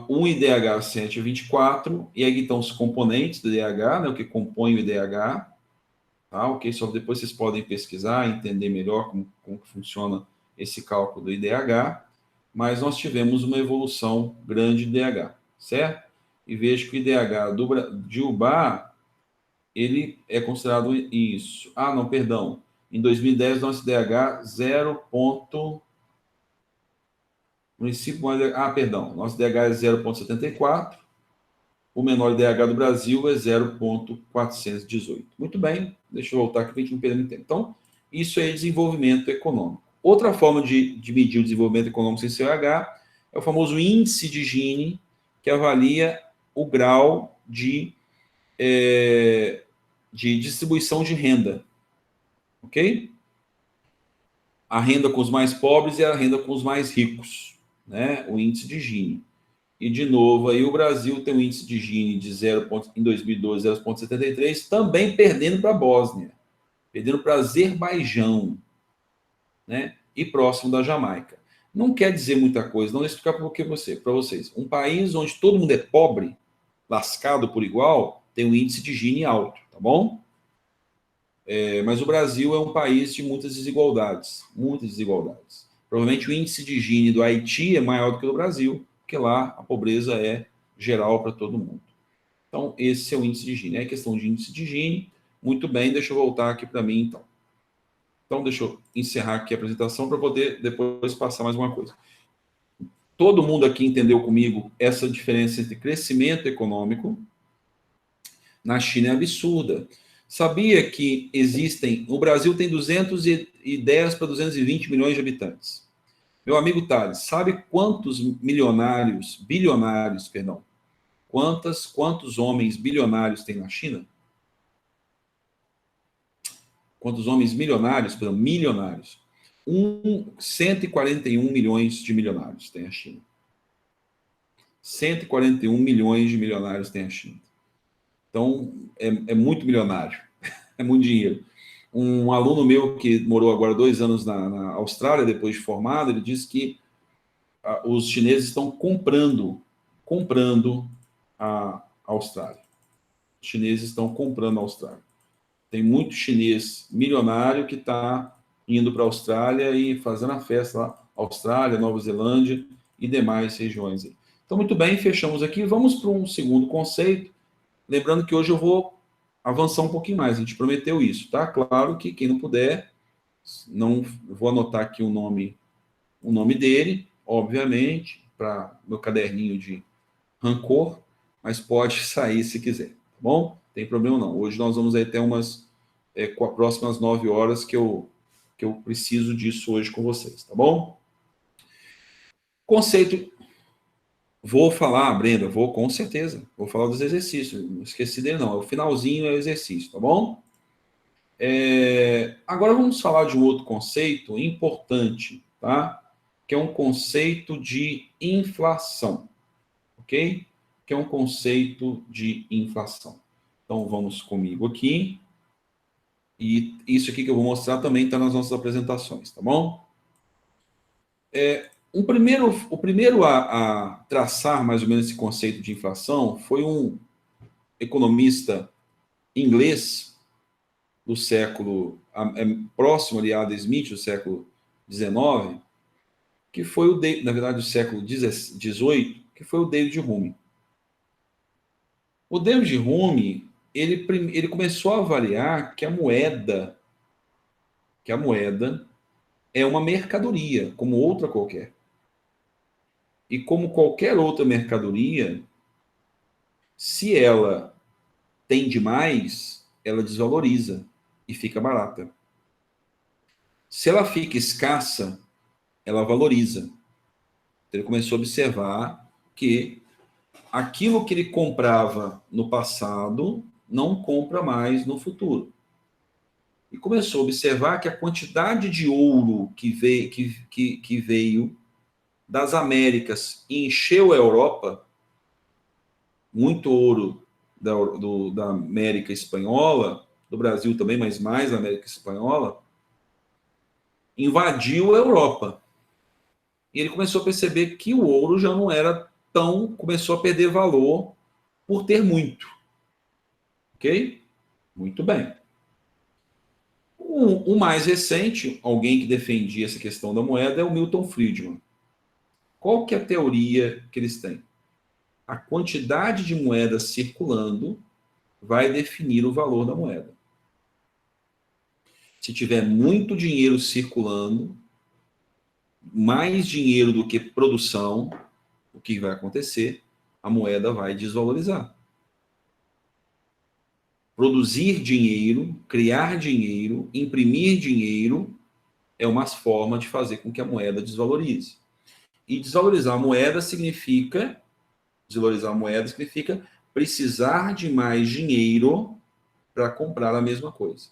Um IDH 7,24, e aí estão os componentes do IDH, né, o que compõe o IDH, tá? Ok? Só depois vocês podem pesquisar, entender melhor como que funciona esse cálculo do IDH, mas nós tivemos uma evolução grande do IDH, certo? E vejo que o IDH de Ubá, ele é considerado isso. Não, perdão. Em 2010, nosso IDH 0. Município. Perdão. Nosso IDH é 0,74. O menor IDH do Brasil é 0,418. Muito bem, deixa eu voltar aqui para a gente não perder muito tempo. Então, isso é desenvolvimento econômico. Outra forma de medir o desenvolvimento econômico sem CH é o famoso índice de Gini, que avalia o grau de distribuição de renda. Ok? A renda com os mais pobres e a renda com os mais ricos, né? O índice de Gini. E, de novo, aí o Brasil tem um índice de Gini de em 2012, 0,73, também perdendo para a Bósnia, perdendo para Azerbaijão, né? E próximo da Jamaica. Não quer dizer muita coisa, não vou explicar para vocês. Um país onde todo mundo é pobre, lascado por igual, tem um índice de Gini alto, tá bom? Mas o Brasil é um país de muitas desigualdades, muitas desigualdades. Provavelmente o índice de Gini do Haiti é maior do que o do Brasil, porque lá a pobreza é geral para todo mundo. Então, esse é o índice de Gini. É questão de índice de Gini. Muito bem, deixa eu voltar aqui para mim, então. Então, deixa eu encerrar aqui a apresentação para poder depois passar mais uma coisa. Todo mundo aqui entendeu comigo essa diferença entre crescimento econômico? Na China é absurda. Sabia que existem... O Brasil tem 210 para 220 milhões de habitantes. Meu amigo Thales, sabe quantos bilionários, quantos homens bilionários tem na China? Quantos homens milionários, milionários? 141 milhões de milionários tem a China. 141 milhões de milionários tem a China. Então, é muito milionário, é muito dinheiro. Um aluno meu que morou agora 2 anos na Austrália, depois de formado, ele disse que os chineses estão comprando a Austrália. Os chineses estão comprando a Austrália. Tem muito chinês milionário que está indo para a Austrália e fazendo a festa lá. Austrália, Nova Zelândia e demais regiões. Então, muito bem, fechamos aqui. Vamos para um segundo conceito. Lembrando que hoje eu vou avançar um pouquinho mais. A gente prometeu isso, tá? Claro que quem não puder, não vou anotar aqui o nome dele, obviamente, para meu caderninho de rancor, mas pode sair se quiser, tá bom? Tem problema não. Hoje nós vamos aí até com as próximas 9 horas que eu preciso disso hoje com vocês, tá bom? Conceito. Vou falar, Brenda, com certeza. Vou falar dos exercícios. Não esqueci dele não. O finalzinho é o exercício, tá bom? Agora vamos falar de um outro conceito importante, tá? Que é um conceito de inflação, ok? Que é um conceito de inflação. Então, vamos comigo aqui. E isso aqui que eu vou mostrar também está nas nossas apresentações, tá bom? O primeiro a traçar mais ou menos esse conceito de inflação foi um economista inglês do século, próximo ali a Adam Smith, do século XIX, que foi na verdade, do século XVIII, que foi o David Hume. O David Hume, ele começou a avaliar que a moeda é uma mercadoria, como outra qualquer. E como qualquer outra mercadoria, se ela tem demais, ela desvaloriza e fica barata. Se ela fica escassa, ela valoriza. Então, ele começou a observar que aquilo que ele comprava no passado não compra mais no futuro. E começou a observar que a quantidade de ouro que veio das Américas e encheu a Europa, muito ouro da América Espanhola, do Brasil também, mas mais da América Espanhola, invadiu a Europa. E ele começou a perceber que o ouro já não era começou a perder valor por ter muito. Ok? Muito bem. O mais recente, alguém que defendia essa questão da moeda, é o Milton Friedman. Qual que é a teoria que eles têm? A quantidade de moeda circulando vai definir o valor da moeda. Se tiver muito dinheiro circulando, mais dinheiro do que produção, o que vai acontecer? A moeda vai desvalorizar. produzir dinheiro, criar dinheiro, imprimir dinheiro, é uma forma de fazer com que a moeda desvalorize. E desvalorizar a moeda significa precisar de mais dinheiro para comprar a mesma coisa.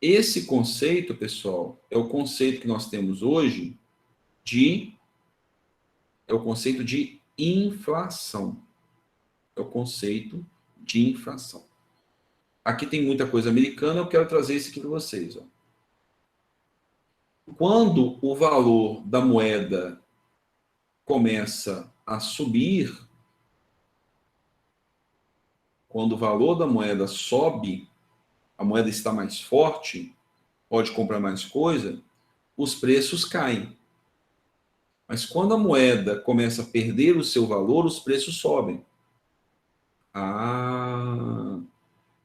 Esse conceito, pessoal, é o conceito que nós temos hoje é o conceito de inflação. É o conceito de inflação. Aqui tem muita coisa americana, eu quero trazer isso aqui para vocês. Ó. Quando o valor da moeda começa a subir, quando o valor da moeda sobe, a moeda está mais forte, pode comprar mais coisa, os preços caem. Mas quando a moeda começa a perder o seu valor, os preços sobem.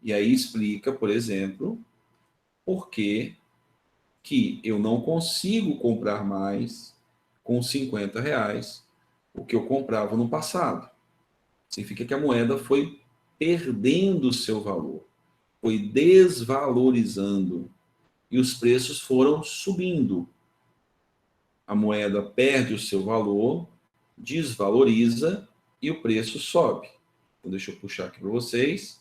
E aí explica, por exemplo, por que eu não consigo comprar mais com 50 reais o que eu comprava no passado. Significa que a moeda foi perdendo o seu valor, foi desvalorizando e os preços foram subindo. A moeda perde o seu valor, desvaloriza e o preço sobe. Então, deixa eu puxar aqui para vocês.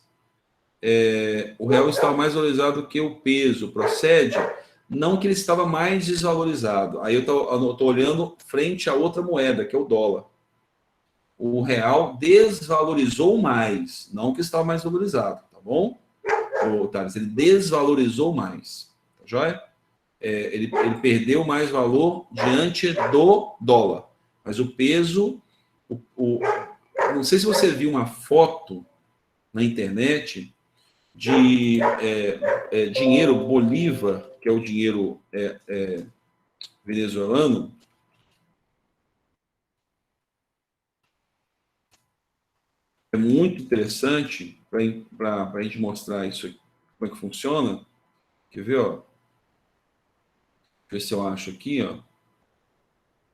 O real estava mais valorizado que o peso. Procede? Não que ele estava mais desvalorizado. Aí eu estou olhando frente a outra moeda, que é o dólar. O real desvalorizou mais, não que estava mais valorizado, tá bom? Thales, ele desvalorizou mais, tá joia? Ele perdeu mais valor diante do dólar. Mas o peso, não sei se você viu uma foto na internet de dinheiro Bolívar, que é o dinheiro venezuelano. É muito interessante para a gente mostrar isso aqui, como é que funciona. Quer ver, ó? Deixa eu ver se eu acho aqui, ó.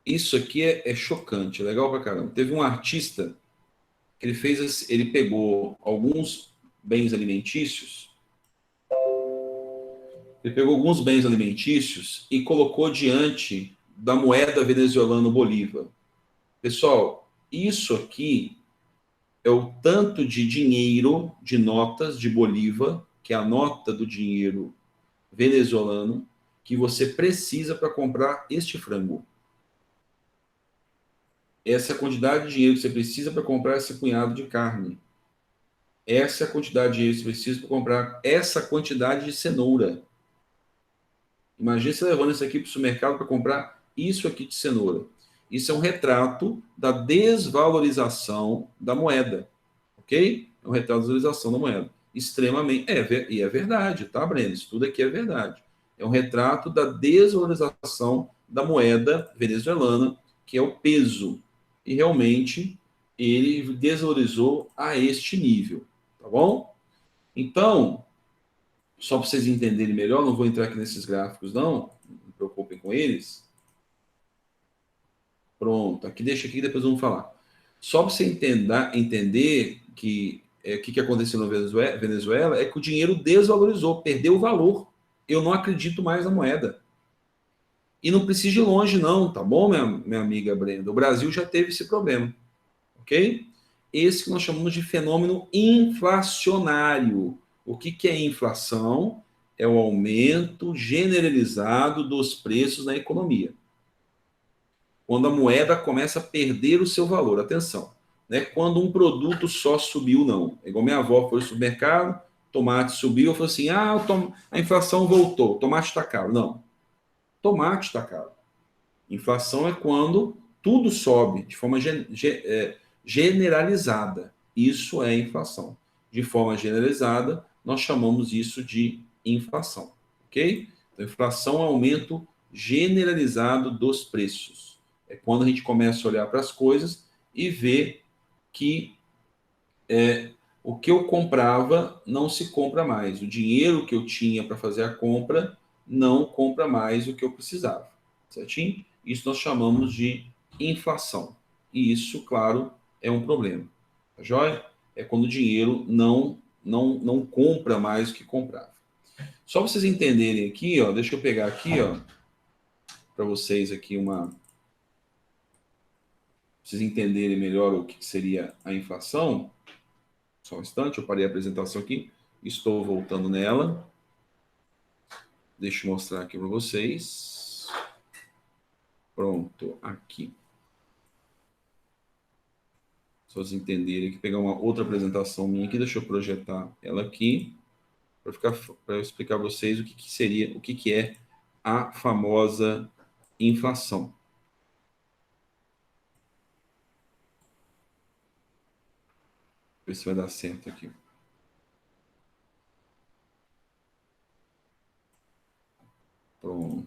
Isso aqui é chocante, é legal pra caramba. Teve um artista que ele pegou alguns bens alimentícios, e colocou diante da moeda venezuelana Bolívar. Pessoal, isso aqui é o tanto de dinheiro, de notas de Bolívar, que é a nota do dinheiro venezuelano, que você precisa para comprar este frango. Essa é a quantidade de dinheiro que você precisa para comprar esse punhado de carne. Essa é a quantidade de dinheiro que você precisa para comprar essa quantidade de cenoura. Imagina você levando isso aqui para o supermercado para comprar isso aqui de cenoura. Isso é um retrato da desvalorização da moeda. Ok? É um retrato da desvalorização da moeda. Extremamente. E é verdade, tá, Breno? Isso tudo aqui é verdade. É um retrato da desvalorização da moeda venezuelana, que é o peso. E realmente ele desvalorizou a este nível. Tá bom? Então, só para vocês entenderem melhor, não vou entrar aqui nesses gráficos, não me preocupem com eles. Pronto, aqui deixa aqui, depois vamos falar. Só para você entender que o que aconteceu na Venezuela é que o dinheiro desvalorizou, perdeu o valor. Eu não acredito mais na moeda. E não precisa ir longe, não, tá bom, minha amiga Brenda? O Brasil já teve esse problema, ok? Esse que nós chamamos de fenômeno inflacionário. O que é inflação? É o aumento generalizado dos preços na economia. Quando a moeda começa a perder o seu valor. Atenção, né? Quando um produto só subiu, não. É igual minha avó foi ao supermercado, tomate subiu, eu falei assim, a inflação voltou, tomate está caro. Não, tomate está caro. Inflação é quando tudo sobe de forma generalizada. Isso é inflação. De forma generalizada, nós chamamos isso de inflação. Ok? Então, inflação é aumento generalizado dos preços. É quando a gente começa a olhar para as coisas e ver que o que eu comprava não se compra mais. O dinheiro que eu tinha para fazer a compra não compra mais o que eu precisava. Certinho? Isso nós chamamos de inflação. E isso, claro, é um problema. Tá joia? É quando o dinheiro não não compra mais o que comprava. Só para vocês entenderem aqui, ó, deixa eu pegar aqui, ó, para vocês aqui vocês entenderem melhor o que seria a inflação. Só um instante, eu parei a apresentação aqui, estou voltando nela. Deixa eu mostrar aqui para vocês. Pronto, aqui. Se vocês entenderem aqui, pegar uma outra apresentação minha aqui, deixa eu projetar ela aqui, para eu explicar a vocês o que é a famosa inflação. Ver se vai dar certo aqui. Pronto.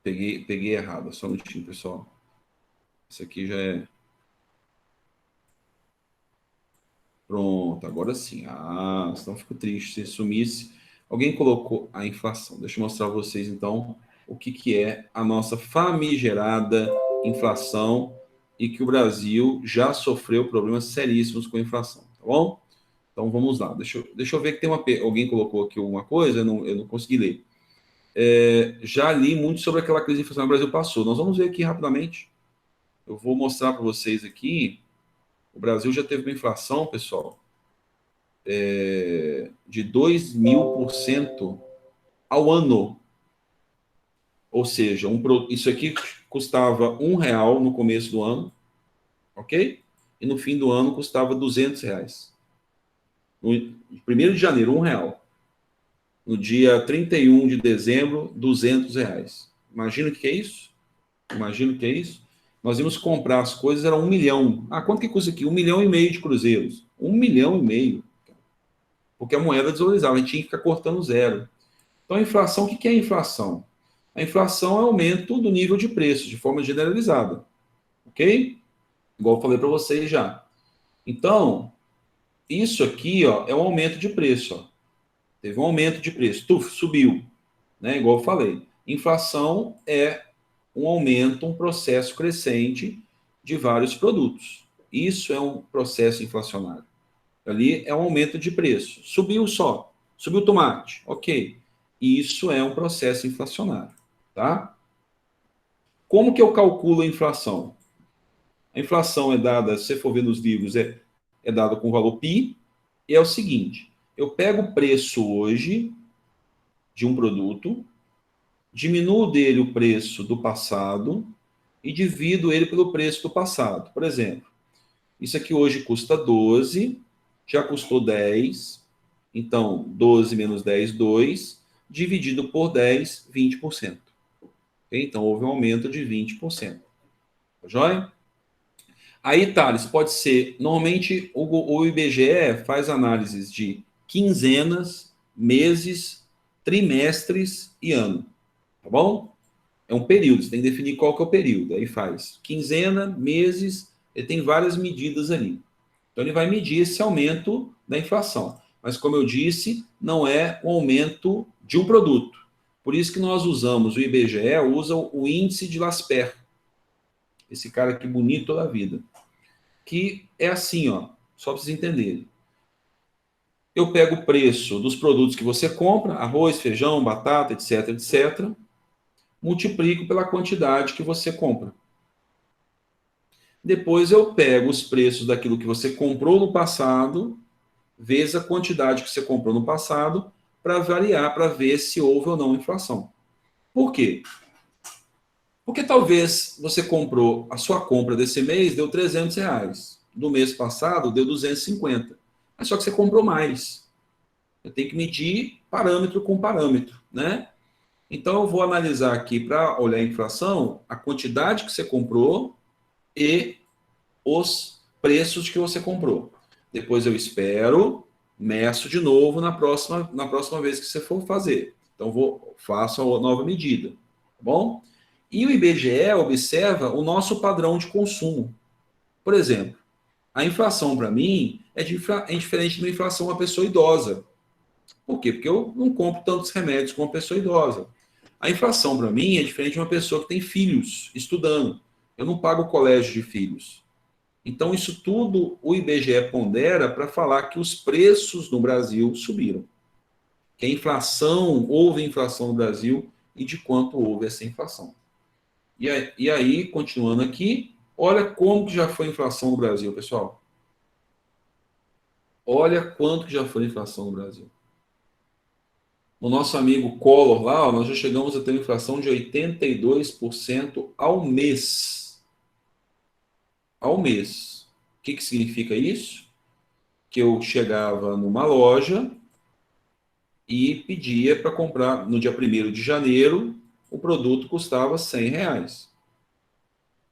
Peguei errado, só um minutinho, pessoal. Isso aqui já é... Pronto, agora sim. Ah, senão fico triste se sumisse. Alguém colocou a inflação. Deixa eu mostrar a vocês, então, o que é a nossa famigerada inflação e que o Brasil já sofreu problemas seríssimos com a inflação, tá bom? Então, vamos lá. Deixa eu ver que tem alguém colocou aqui uma coisa, eu não consegui ler. Já li muito sobre aquela crise de inflação que o Brasil passou. Nós vamos ver aqui rapidamente. Eu vou mostrar para vocês aqui. O Brasil já teve uma inflação, pessoal, de 2.000% ao ano. Ou seja, isso aqui custava R$1 no começo do ano, ok? E no fim do ano custava R$200. No 1º de janeiro, R$1. No dia 31 de dezembro, R$200. Imagina o que é isso? Imagina o que é isso? Nós íamos comprar as coisas, era 1 milhão. Ah, quanto que custa aqui? 1,5 milhão de cruzeiros. 1,5 milhão. Porque a moeda desvalorizava, a gente tinha que ficar cortando zero. Então, a inflação, o que é a inflação? A inflação é o aumento do nível de preço, de forma generalizada. Ok? Igual eu falei para vocês já. Então, isso aqui, ó, é um aumento de preço. Ó. Teve um aumento de preço. Subiu. Né? Igual eu falei. Inflação é um aumento, um processo crescente de vários produtos. Isso é um processo inflacionário. Ali é um aumento de preço. Subiu o tomate, ok. Isso é um processo inflacionário, tá? Como que eu calculo a inflação? A inflação é dada, se você for ver nos livros, é dada com o valor π, e é o seguinte, eu pego o preço hoje de um produto, diminuo dele o preço do passado e divido ele pelo preço do passado. Por exemplo, isso aqui hoje custa 12, já custou 10, então 12 menos 10, 2, dividido por 10, 20%. Okay? Então houve um aumento de 20%. Tá joia? Aí, Thales, pode ser, normalmente o IBGE faz análises de quinzenas, meses, trimestres e ano. Tá bom? É um período, você tem que definir qual que é o período. Aí faz quinzena, meses, ele tem várias medidas ali. Então ele vai medir esse aumento da inflação. Mas como eu disse, não é um aumento de um produto. Por isso que nós usamos, o IBGE usa o índice de Lasper. Esse cara aqui bonito toda a vida. Que é assim, ó, só para vocês entenderem. Eu pego o preço dos produtos que você compra, arroz, feijão, batata, etc, etc, multiplico pela quantidade que você compra. Depois eu pego os preços daquilo que você comprou no passado, vezes a quantidade que você comprou no passado, para variar, para ver se houve ou não inflação. Por quê? Porque talvez você comprou, a sua compra desse mês deu R$300. Do mês passado deu 250. Mas só que você comprou mais. Eu tenho que medir parâmetro com parâmetro, né? Então, eu vou analisar aqui, para olhar a inflação, a quantidade que você comprou e os preços que você comprou. Depois eu espero, meço de novo na próxima vez que você for fazer. Então, faço a nova medida, tá bom? E o IBGE observa o nosso padrão de consumo. Por exemplo, a inflação, para mim, é diferente de uma inflação a uma pessoa idosa. Por quê? Porque eu não compro tantos remédios como uma pessoa idosa. A inflação, para mim, é diferente de uma pessoa que tem filhos estudando. Eu não pago o colégio de filhos. Então, isso tudo o IBGE pondera para falar que os preços no Brasil subiram. Que a inflação, houve inflação no Brasil e de quanto houve essa inflação. E aí, continuando aqui, olha como que já foi a inflação no Brasil, pessoal. Olha quanto que já foi a inflação no Brasil. O nosso amigo Collor lá, nós já chegamos a ter uma inflação de 82% ao mês. Ao mês. O que significa isso? Que eu chegava numa loja e pedia para comprar no dia 1º de janeiro, o produto custava R$100.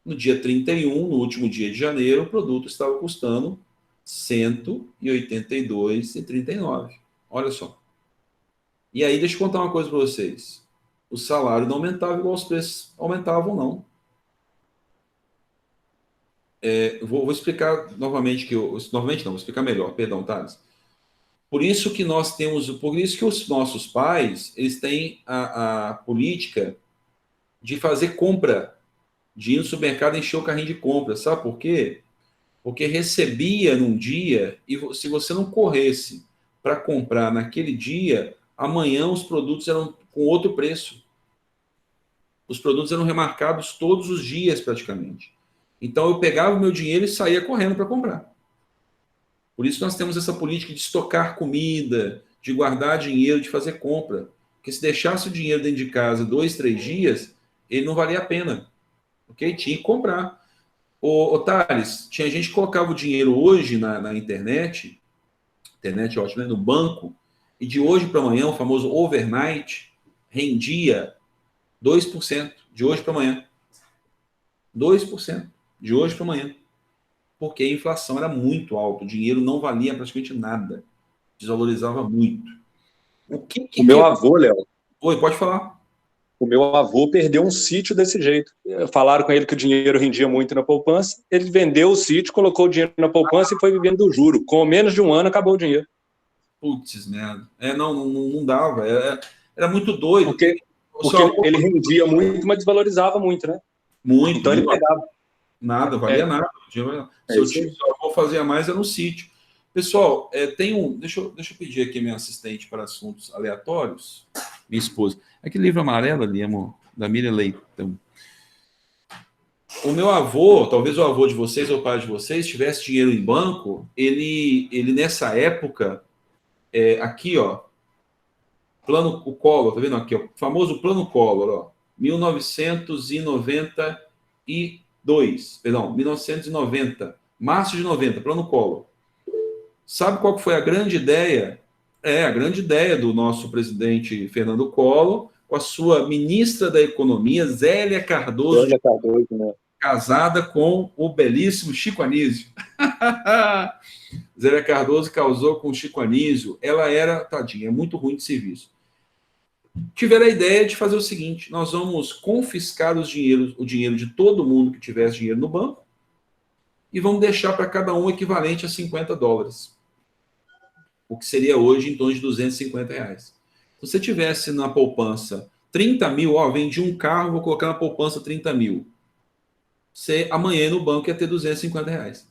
No dia 31, no último dia de janeiro, o produto estava custando R$ 182,39. Olha só. E aí, deixa eu contar uma coisa para vocês. O salário não aumentava igual os preços aumentavam, não. Vou explicar novamente novamente não, vou explicar melhor, perdão, Thales. Por isso que os nossos pais, eles têm a política de fazer compra, de ir no supermercado e encher o carrinho de compra. Sabe por quê? Porque recebia num dia, e se você não corresse para comprar naquele dia, amanhã os produtos eram com outro preço. Os produtos eram remarcados todos os dias, praticamente. Então, eu pegava o meu dinheiro e saía correndo para comprar. Por isso, nós temos essa política de estocar comida, de guardar dinheiro, de fazer compra. Porque se deixasse o dinheiro dentro de casa 2, 3 dias, ele não valia a pena. Ok? Tinha que comprar. Ô Thales, tinha gente que colocava o dinheiro hoje na internet ótimo, né? No banco, e de hoje para amanhã, o famoso overnight, rendia 2% de hoje para amanhã. 2% de hoje para amanhã. Porque a inflação era muito alta, o dinheiro não valia praticamente nada. Desvalorizava muito. O meu avô, Léo. Oi, pode falar. O meu avô perdeu um sítio desse jeito. Falaram com ele que o dinheiro rendia muito na poupança. Ele vendeu o sítio, colocou o dinheiro na poupança e foi vivendo do juro. Com menos de um ano, acabou o dinheiro. Putz, merda. Não dava. Era muito doido. Porque ele rendia muito, mas desvalorizava muito, né? Muito. Então ele pegava. Nada, valia nada. Se eu for fazer mais, era no sítio. Pessoal, deixa eu pedir aqui a minha assistente para assuntos aleatórios, minha esposa. Aquele livro amarelo ali, amor, da Miriam Leitão. O meu avô, talvez o avô de vocês ou o pai de vocês, tivesse dinheiro em banco, ele nessa época, aqui, ó, o Collor, tá vendo aqui, ó, o famoso plano Collor, ó, 1990, março de 90, plano Collor. Sabe qual foi a grande ideia? A grande ideia do nosso presidente Fernando Collor, com a sua ministra da Economia, Zélia Cardoso, né? Casada com o belíssimo Chico Anísio. Zélia Cardoso casou com o Chico Anísio. Ela era, tadinha, muito ruim de serviço. Tiveram a ideia de fazer o seguinte: nós vamos confiscar o dinheiro de todo mundo que tivesse dinheiro no banco e vamos deixar para cada um equivalente a $50. O que seria hoje em torno de R$250. Se você tivesse na poupança 30 mil, vendi um carro, vou colocar na poupança 30 mil. Você amanhã no banco ia ter R$250.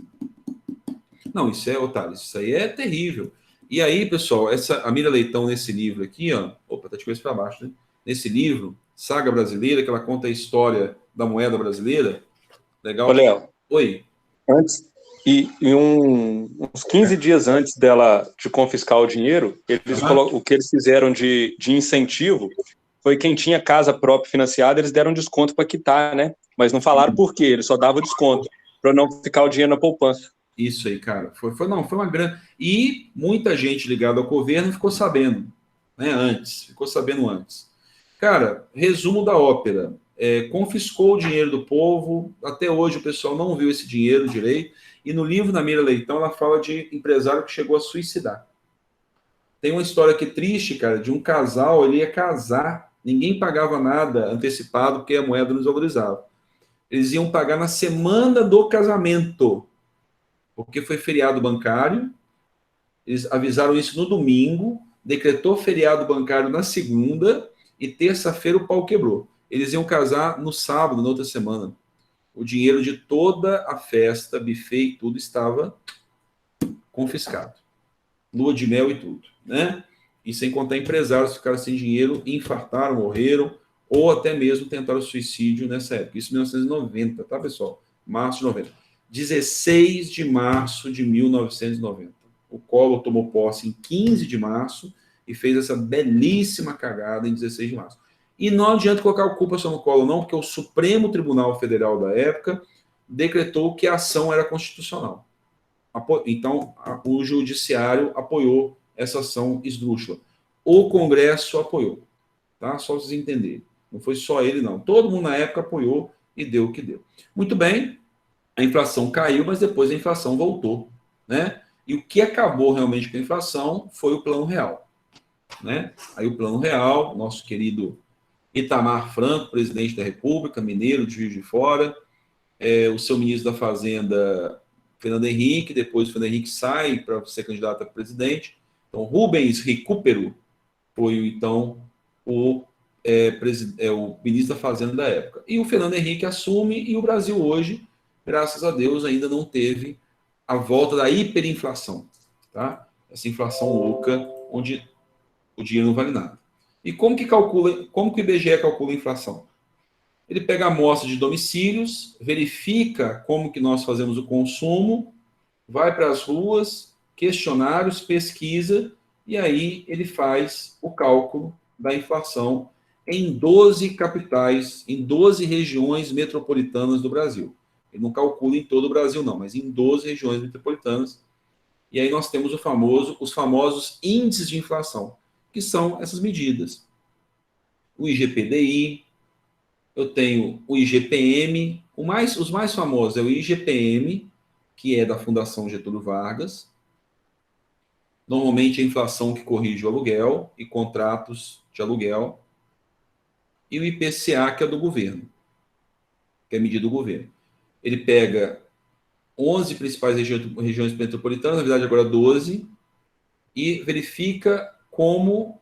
Não, Otávio, isso aí é terrível. E aí, pessoal, a Miriam Leitão, nesse livro aqui, ó, tá de coisa para baixo, né? Nesse livro, Saga Brasileira, que ela conta a história da moeda brasileira. Legal? Ô, Léo. Oi. Antes, uns 15 dias antes dela de confiscar o dinheiro, o que eles fizeram de incentivo foi quem tinha casa própria financiada, eles deram desconto para quitar, né? Mas não falaram por quê, eles só davam desconto, para não ficar o dinheiro na poupança. Isso aí, cara. Foi uma grande... E muita gente ligada ao governo ficou sabendo, né, antes. Cara, resumo da ópera. Confiscou o dinheiro do povo, até hoje o pessoal não viu esse dinheiro direito, e no livro da Miriam Leitão ela fala de empresário que chegou a suicidar. Tem uma história aqui triste, cara, de um casal, ele ia casar, ninguém pagava nada antecipado porque a moeda não desvalorizava. Eles iam pagar na semana do casamento, porque foi feriado bancário, eles avisaram isso no domingo, decretou feriado bancário na segunda, e terça-feira o pau quebrou. Eles iam casar no sábado, na outra semana. o dinheiro de toda a festa, buffet e tudo estava confiscado. Lua de mel e tudo, né? E sem contar empresários que ficaram sem dinheiro, infartaram, morreram, ou até mesmo tentaram suicídio nessa época. Isso em 1990, tá, pessoal? Março de 90. 16 de março de 1990. O Collor tomou posse em 15 de março e fez essa belíssima cagada em 16 de março. E não adianta colocar a culpa só no Collor, não, porque o Supremo Tribunal Federal da época decretou que a ação era constitucional. Então, o Judiciário apoiou essa ação esdrúxula. O Congresso apoiou, tá? Só vocês entenderem. Não foi só ele, não. Todo mundo na época apoiou e deu o que deu. Muito bem, a inflação caiu, mas depois a inflação voltou, né? E o que acabou realmente com a inflação foi o Plano Real, né? Aí o Plano Real, nosso querido Itamar Franco, presidente da República, mineiro de Juiz de Fora, o seu ministro da Fazenda, Fernando Henrique, depois o Fernando Henrique sai para ser candidato a presidente. Então, Rubens Recupero foi, então, o ministro da Fazenda da época. E o Fernando Henrique assume, e o Brasil hoje, graças a Deus, ainda não teve a volta da hiperinflação, tá? Essa inflação louca, onde o dinheiro não vale nada. E como que o IBGE calcula a inflação? Ele pega a amostra de domicílios, verifica como que nós fazemos o consumo, vai para as ruas, questionários, pesquisa, e aí ele faz o cálculo da inflação em 12 capitais, em 12 regiões metropolitanas do Brasil. Ele não calcula em todo o Brasil, não, mas em 12 regiões metropolitanas. E aí nós temos os famosos índices de inflação, que são essas medidas. O IGPDI, eu tenho o IGPM, os mais famosos é o IGPM, que é da Fundação Getúlio Vargas. Normalmente a inflação que corrige o aluguel e contratos de aluguel. E o IPCA, que é do governo, que é medida do governo. Ele pega 11 principais regiões metropolitanas, na verdade agora 12, e verifica como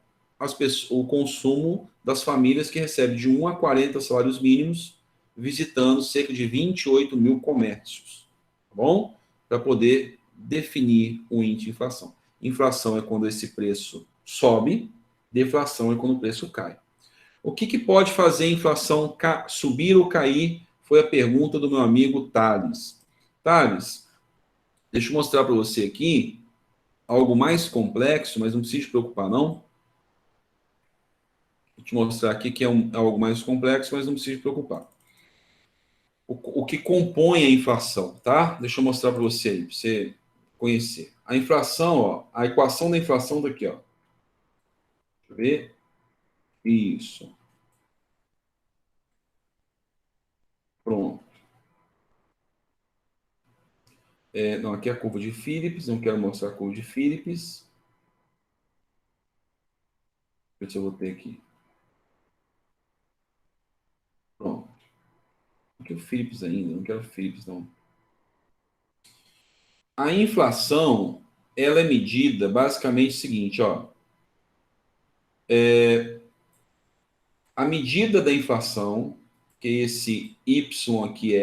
o consumo das famílias que recebem de 1 a 40 salários mínimos, visitando cerca de 28 mil comércios, tá bom? Para poder definir o índice de inflação. Inflação é quando esse preço sobe, deflação é quando o preço cai. O que pode fazer a inflação subir ou cair? Foi a pergunta do meu amigo Thales. Thales, deixa eu mostrar para você aqui algo mais complexo, mas não precisa se preocupar, não. Vou te mostrar aqui que é algo mais complexo, mas não precisa se preocupar. O que compõe a inflação, tá? Deixa eu mostrar para você aí, para você conhecer. A inflação, ó, a equação da inflação daqui, ó. Deixa eu ver. Isso. Pronto. Não, aqui é a curva de Phillips, não quero mostrar a curva de Phillips. Deixa eu ver se eu vou ter aqui. Pronto. Não quero Phillips ainda, não quero Phillips, não. A inflação, ela é medida basicamente o seguinte, ó. A medida da inflação, que esse Y aqui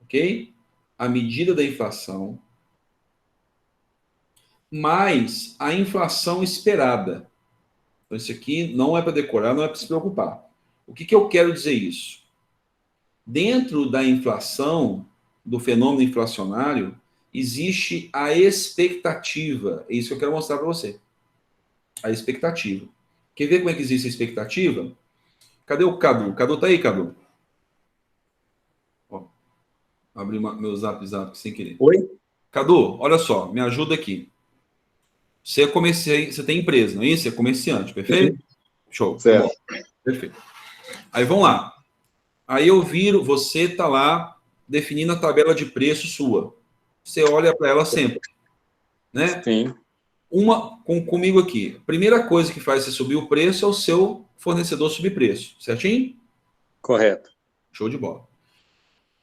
ok? A medida da inflação, mais a inflação esperada. Então, isso aqui não é para decorar, não é para se preocupar. O que eu quero dizer isso? Dentro da inflação, do fenômeno inflacionário, existe a expectativa. É isso que eu quero mostrar para você. A expectativa. Quer ver como é que existe a expectativa? Cadê o Cadu? Cadu tá aí, Cadu? Ó, abri meu zap sem querer. Oi? Cadu, olha só, me ajuda aqui. Você tem empresa, não é isso? Você é comerciante, perfeito? Sim. Show. Certo. Bom, perfeito. Aí vamos lá. Aí eu viro, você está lá definindo a tabela de preço sua. Você olha para ela sempre, né? Sim. Comigo aqui. A primeira coisa que faz você subir o preço é o seu fornecedor subir preço, certinho? Correto. Show de bola.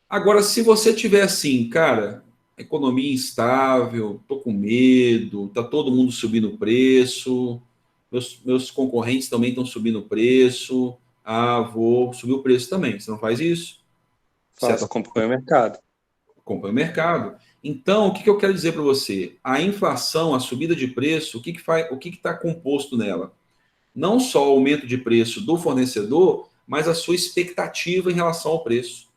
Agora, se você tiver assim, cara, economia instável, tô com medo, tá todo mundo subindo o preço, meus concorrentes também estão subindo o preço, vou subir o preço também. Você não faz isso? Fato, acompanha o mercado. Acompanha o mercado. Então, o que eu quero dizer para você? A inflação, a subida de preço, o que está composto nela? Não só o aumento de preço do fornecedor, mas a sua expectativa em relação ao preço.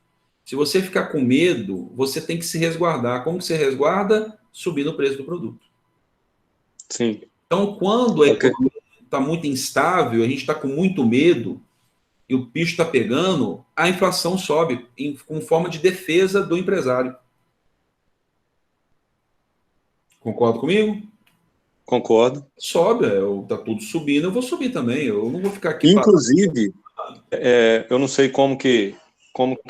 Se você ficar com medo, você tem que se resguardar. Como que você resguarda? Subindo o preço do produto. Sim. Então, quando a economia está muito instável, a gente está com muito medo e o bicho está pegando, a inflação sobe com forma de defesa do empresário. Concorda comigo? Concordo. Sobe, tá tudo subindo, eu vou subir também. Eu não vou ficar aqui. Inclusive, eu não sei como que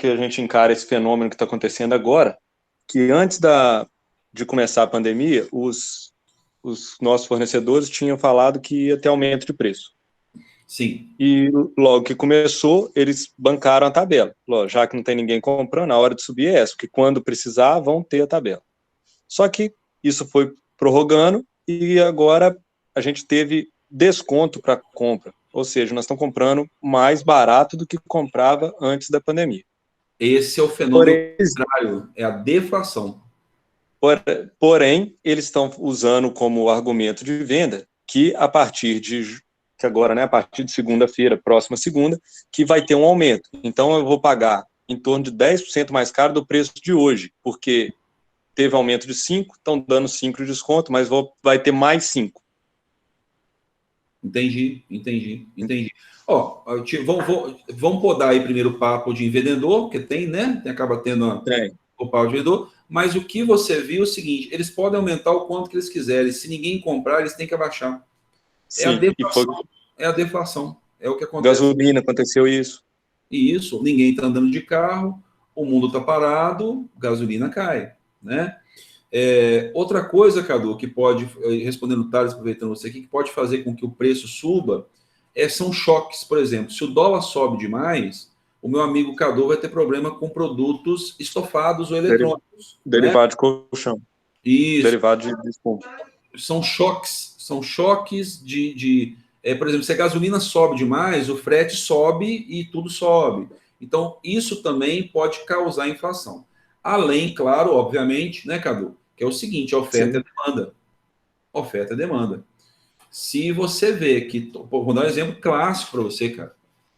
a gente encara esse fenômeno que está acontecendo agora, que antes de começar a pandemia, os nossos fornecedores tinham falado que ia ter aumento de preço. Sim. E logo que começou, eles bancaram a tabela. Já que não tem ninguém comprando, a hora de subir é essa, porque quando precisar, vão ter a tabela. Só que isso foi prorrogando e agora a gente teve desconto para compra. Ou seja, nós estamos comprando mais barato do que comprava antes da pandemia. Esse é o fenômeno contrário, é a deflação. Porém, eles estão usando como argumento de venda que a partir de segunda-feira, próxima segunda, que vai ter um aumento. Então eu vou pagar em torno de 10% mais caro do preço de hoje, porque teve aumento de 5, estão dando 5 de desconto, mas vai ter mais 5. Entendi. Ó, vamos podar aí primeiro o papo de vendedor, porque tem, né? Acaba tendo o papo de vendedor. Mas o que você viu é o seguinte: eles podem aumentar o quanto que eles quiserem. Se ninguém comprar, eles têm que abaixar. Sim, é a deflação. É o que acontece. Gasolina, aconteceu isso. E isso, ninguém está andando de carro, o mundo está parado, gasolina cai, né? Outra coisa, Cadu, que pode, respondendo o Thales, aproveitando você aqui, que pode fazer com que o preço suba, são choques. Por exemplo, se o dólar sobe demais, o meu amigo Cadu vai ter problema com produtos estofados ou eletrônicos. Derivado, né? de colchão. Isso. Derivado de desconto. São choques por exemplo, se a gasolina sobe demais, o frete sobe e tudo sobe. Então, isso também pode causar inflação. Além, claro, obviamente, né, Cadu, que é o seguinte, a oferta e a demanda. Oferta e demanda. Se você vê que... Vou dar um exemplo clássico para você, cara.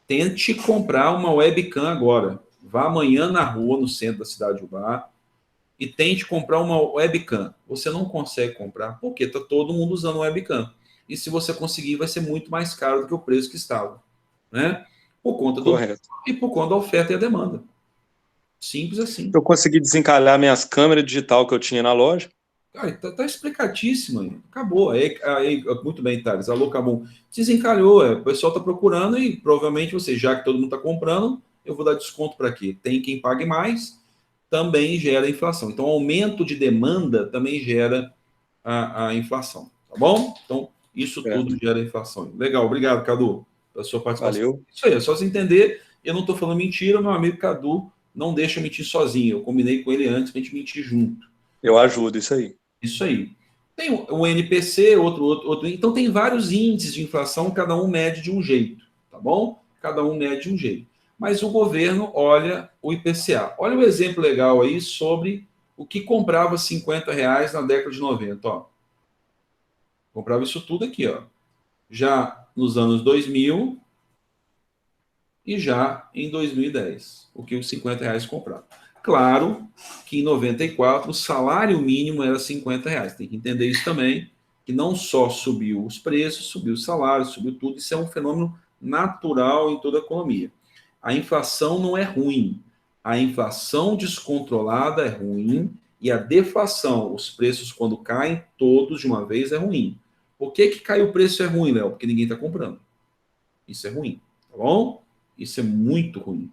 Tente comprar uma webcam agora. Vá amanhã na rua, no centro da cidade de Ubá, e tente comprar uma webcam. Você não consegue comprar, porque está todo mundo usando webcam. E se você conseguir, vai ser muito mais caro do que o preço que estava. Né? Por conta da oferta e a demanda. Simples assim. Eu consegui desencalhar minhas câmeras digital que eu tinha na loja. Cara, tá explicadíssimo aí. Acabou. Aí, muito bem, Thales. Alô, acabou. Desencalhou. O pessoal está procurando e provavelmente você, já que todo mundo está comprando, eu vou dar desconto para quê? Tem quem pague mais, também gera inflação. Então, aumento de demanda também gera a inflação. Tá bom? Então, isso tudo gera inflação. Legal. Obrigado, Cadu, pela sua participação. Valeu. Isso aí, é só você entender. Eu não estou falando mentira, meu amigo Cadu não deixa eu mentir sozinho. Eu combinei com ele antes para a gente mentir junto. Eu ajudo, isso aí. Isso aí. Tem o NPC, outro. Então, tem vários índices de inflação, cada um mede de um jeito, tá bom? Cada um mede de um jeito. Mas o governo olha o IPCA. Olha o exemplo legal aí sobre o que comprava R$50 na década de 90. Ó. Comprava isso tudo aqui, ó. Já nos anos 2000 e já em 2010. O que os R$50 compravam. Claro que em 94 o salário mínimo era R$50. Tem que entender isso também, que não só subiu os preços, subiu o salário, subiu tudo. Isso é um fenômeno natural em toda a economia. A inflação não é ruim. A inflação descontrolada é ruim e a deflação, os preços quando caem todos de uma vez é ruim. Por que cair o preço é ruim, Léo? Porque ninguém está comprando. Isso é ruim, tá bom? Isso é muito ruim.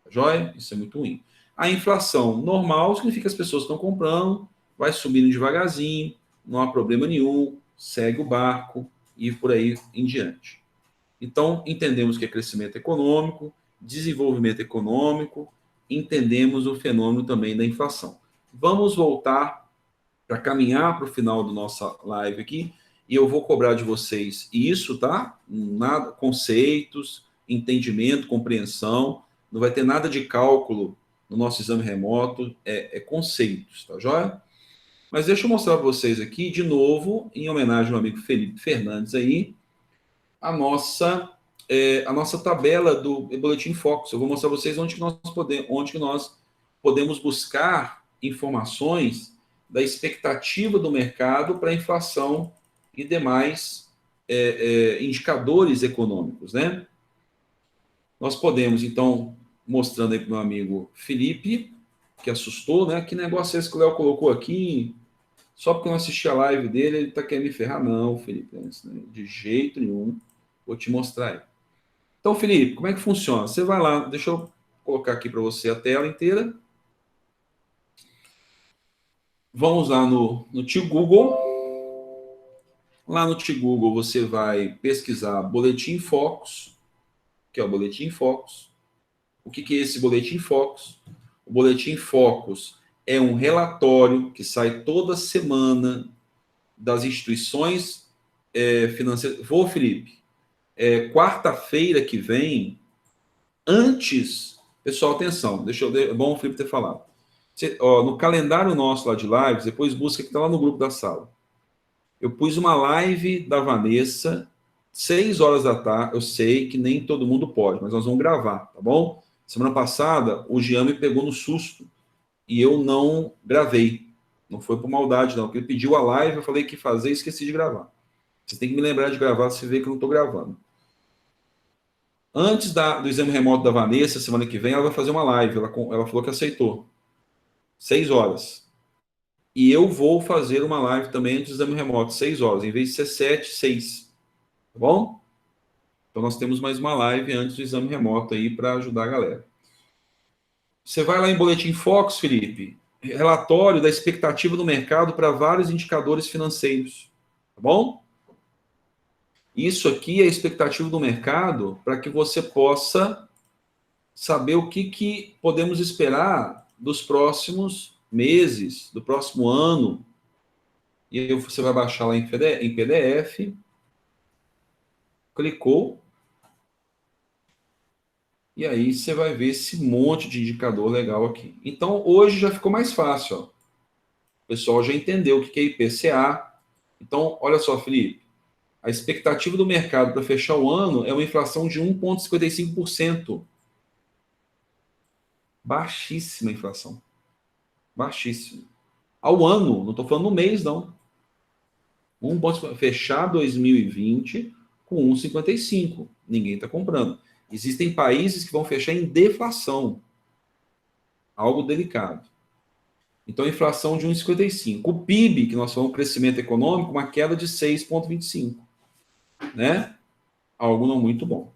Joia? Isso é muito ruim. A inflação normal significa que as pessoas estão comprando, vai subindo devagarzinho, não há problema nenhum, segue o barco e por aí em diante. Então, entendemos que é crescimento econômico, desenvolvimento econômico, entendemos o fenômeno também da inflação. Vamos voltar para caminhar para o final da nossa live aqui, e eu vou cobrar de vocês isso, tá? Conceitos, entendimento, compreensão, não vai ter nada de cálculo no nosso exame remoto, é conceitos, tá joia? Mas deixa eu mostrar para vocês aqui, de novo, em homenagem ao amigo Felipe Fernandes aí, a nossa tabela do Boletim Focus. Eu vou mostrar para vocês onde que nós podemos buscar informações da expectativa do mercado para a inflação e demais indicadores econômicos, né? Nós podemos, então, mostrando aí para o meu amigo Felipe, que assustou, né? Que negócio é esse que o Léo colocou aqui? Só porque eu não assisti a live dele, ele está querendo me ferrar? Não, Felipe, de jeito nenhum. Vou te mostrar aí. Então, Felipe, como é que funciona? Você vai lá, deixa eu colocar aqui para você a tela inteira. Vamos lá no tio Google. Lá no tio Google você vai pesquisar Boletim Focus, que é o Boletim Focus. O que é esse Boletim Focus? O Boletim Focus é um relatório que sai toda semana das instituições financeiras. Felipe, quarta-feira que vem, antes... Pessoal, atenção, é bom o Felipe ter falado. No calendário nosso lá de lives, depois busca que está lá no grupo da sala. Eu pus uma live da Vanessa, 6 horas da tarde. Eu sei que nem todo mundo pode, mas nós vamos gravar, tá bom? Semana passada, o Jean me pegou no susto e eu não gravei. Não foi por maldade, não. Porque ele pediu a live, eu falei que ia fazer e esqueci de gravar. Você tem que me lembrar de gravar, se vê que eu não estou gravando. Antes do exame remoto da Vanessa, semana que vem, ela vai fazer uma live. Ela falou que aceitou. 6 horas. E eu vou fazer uma live também antes do exame remoto, 6 horas. Em vez de ser 7, 6. Tá bom? Então nós temos mais uma live antes do exame remoto aí para ajudar a galera. Você vai lá em Boletim Focus, Felipe. Relatório da expectativa do mercado para vários indicadores financeiros. Tá bom? Isso aqui é a expectativa do mercado para que você possa saber o que podemos esperar dos próximos meses, do próximo ano. E aí você vai baixar lá em PDF. Clicou. E aí você vai ver esse monte de indicador legal aqui. Então, hoje já ficou mais fácil. Ó. O pessoal já entendeu o que é IPCA. Então, olha só, Felipe. A expectativa do mercado para fechar o ano é uma inflação de 1,55%. Baixíssima inflação. Baixíssima. Ao ano, não estou falando no mês, não. Fechar 2020 com 1,55. Ninguém está comprando. Existem países que vão fechar em deflação. Algo delicado. Então, inflação de 1,55. O PIB, que nós falamos, crescimento econômico, uma queda de 6,25. Né? Algo não muito bom.